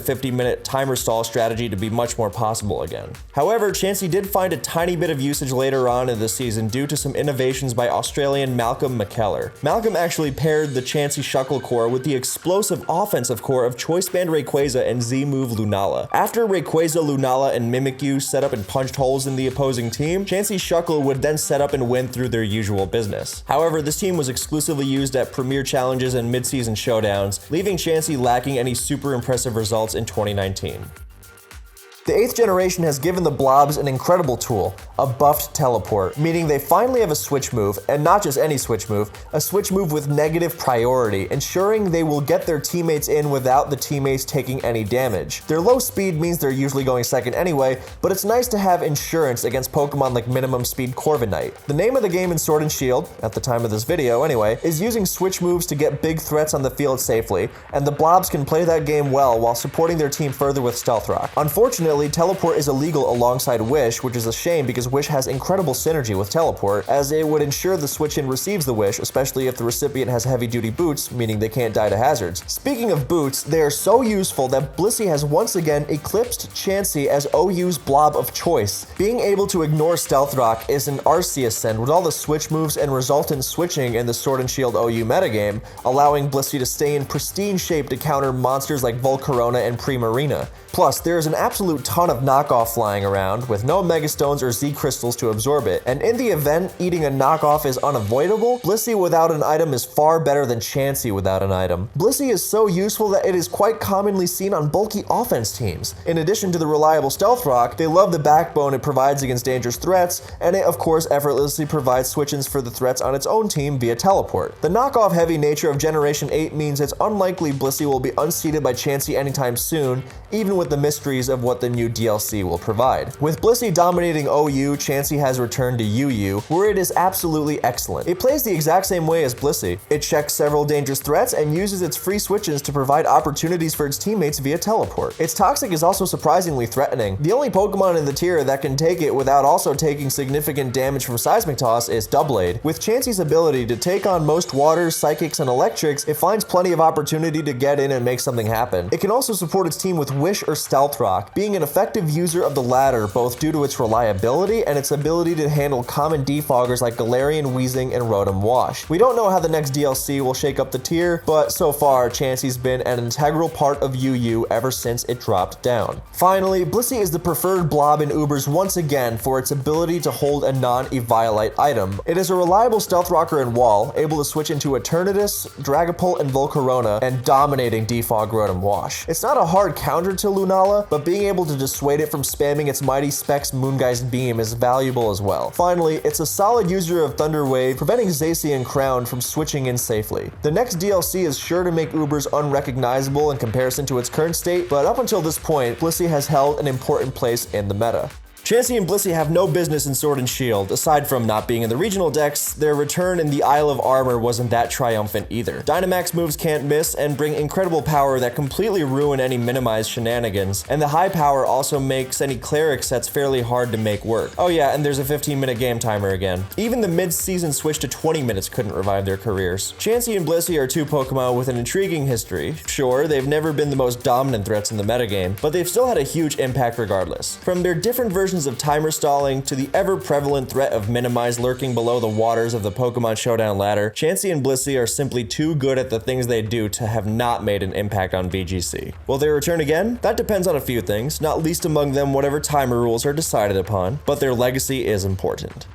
50-minute timer stall strategy to be much more possible again. However, Chansey did find a tiny bit of usage later on in the season due to some innovations by Australian Malcolm McKellar. Malcolm actually paired the Chansey Shuckle core with the explosive offensive core of Choice Band Rayquaza and Z-Move Lunala. After Rayquaza, Lunala, and Mimikyu set up and punched holes in the opposing team, Chansey Shuckle would then set up and win through their usual business. However, this team was exclusively used at Premier Challenges and mid-season showdowns, leaving Chansey lacking any super impressive results in 2019. The 8th generation has given the Blobs an incredible tool, a buffed teleport, meaning they finally have a switch move, and not just any switch move, a switch move with negative priority, ensuring they will get their teammates in without the teammates taking any damage. Their low speed means they're usually going second anyway, but it's nice to have insurance against Pokemon like minimum speed Corviknight. The name of the game in Sword and Shield, at the time of this video anyway, is using switch moves to get big threats on the field safely, and the Blobs can play that game well while supporting their team further with Stealth Rock. Unfortunately, Teleport is illegal alongside Wish, which is a shame because Wish has incredible synergy with Teleport, as it would ensure the switch-in receives the Wish, especially if the recipient has heavy-duty boots, meaning they can't die to hazards. Speaking of boots, they are so useful that Blissey has once again eclipsed Chansey as OU's blob of choice. Being able to ignore Stealth Rock is an Arceus send with all the switch moves and resultant switching in the Sword and Shield OU metagame, allowing Blissey to stay in pristine shape to counter monsters like Volcarona and Primarina. Plus, there is an absolute ton of knockoff flying around, with no Megastones or Z Crystals to absorb it, and in the event eating a knockoff is unavoidable, Blissey without an item is far better than Chansey without an item. Blissey is so useful that it is quite commonly seen on bulky offense teams. In addition to the reliable stealth rock, they love the backbone it provides against dangerous threats, and it of course effortlessly provides switch-ins for the threats on its own team via teleport. The knockoff heavy nature of Generation 8 means it's unlikely Blissey will be unseated by Chansey anytime soon, even with the mysteries of what the new DLC will provide. With Blissey dominating OU, Chansey has returned to UU, where it is absolutely excellent. It plays the exact same way as Blissey. It checks several dangerous threats and uses its free switches to provide opportunities for its teammates via teleport. Its toxic is also surprisingly threatening. The only Pokemon in the tier that can take it without also taking significant damage from Seismic Toss is Doublade. With Chansey's ability to take on most waters, psychics, and electrics, it finds plenty of opportunity to get in and make something happen. It can also support its team with Wish or Stealth Rock, being an effective user of the latter both due to its reliability and its ability to handle common defoggers like Galarian Weezing and Rotom Wash. We don't know how the next DLC will shake up the tier, but so far, Chansey's been an integral part of UU ever since it dropped down. Finally, Blissey is the preferred blob in Ubers once again for its ability to hold a non-Eviolite item. It is a reliable stealth rocker and wall, able to switch into Eternatus, Dragapult, and Volcarona, and dominating defog Rotom Wash. It's not a hard counter to Lunala, but being able to dissuade it from spamming its Mighty Specs Moongeist Beam is valuable as well. Finally, it's a solid user of Thunder Wave, preventing Zacian Crown from switching in safely. The next DLC is sure to make Ubers unrecognizable in comparison to its current state, but up until this point, Blissey has held an important place in the meta. Chansey and Blissey have no business in Sword and Shield. Aside from not being in the regional decks, their return in the Isle of Armor wasn't that triumphant either. Dynamax moves can't miss and bring incredible power that completely ruin any minimized shenanigans, and the high power also makes any cleric sets fairly hard to make work. Oh yeah, and there's a 15-minute game timer again. Even the mid-season switch to 20 minutes couldn't revive their careers. Chansey and Blissey are two Pokemon with an intriguing history. Sure, they've never been the most dominant threats in the metagame, but they've still had a huge impact regardless. From their different versions of timer stalling to the ever-prevalent threat of minimize lurking below the waters of the Pokemon Showdown ladder, Chansey and Blissey are simply too good at the things they do to have not made an impact on VGC. Will they return again? That depends on a few things, not least among them whatever timer rules are decided upon, but their legacy is important.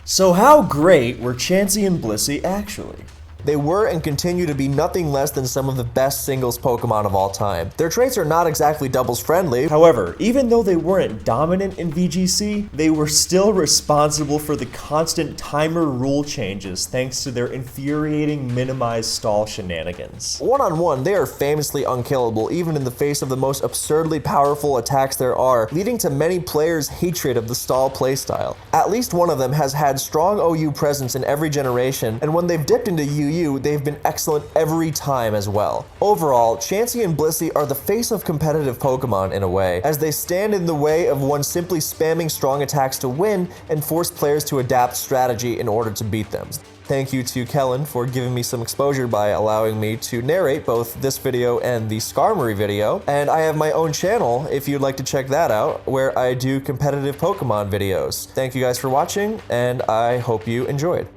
So how great were Chansey and Blissey actually? They were and continue to be nothing less than some of the best singles Pokemon of all time. Their traits are not exactly doubles friendly. However, even though they weren't dominant in VGC, they were still responsible for the constant timer rule changes thanks to their infuriating minimize stall shenanigans. One-on-one, they are famously unkillable even in the face of the most absurdly powerful attacks there are, leading to many players' hatred of the stall playstyle. At least one of them has had strong OU presence in every generation, and when they've dipped into UU, they've been excellent every time as well. Overall, Chansey and Blissey are the face of competitive Pokemon in a way, as they stand in the way of one simply spamming strong attacks to win and force players to adapt strategy in order to beat them. Thank you to Kellen for giving me some exposure by allowing me to narrate both this video and the Skarmory video, and I have my own channel if you'd like to check that out, where I do competitive Pokemon videos. Thank you guys for watching, and I hope you enjoyed.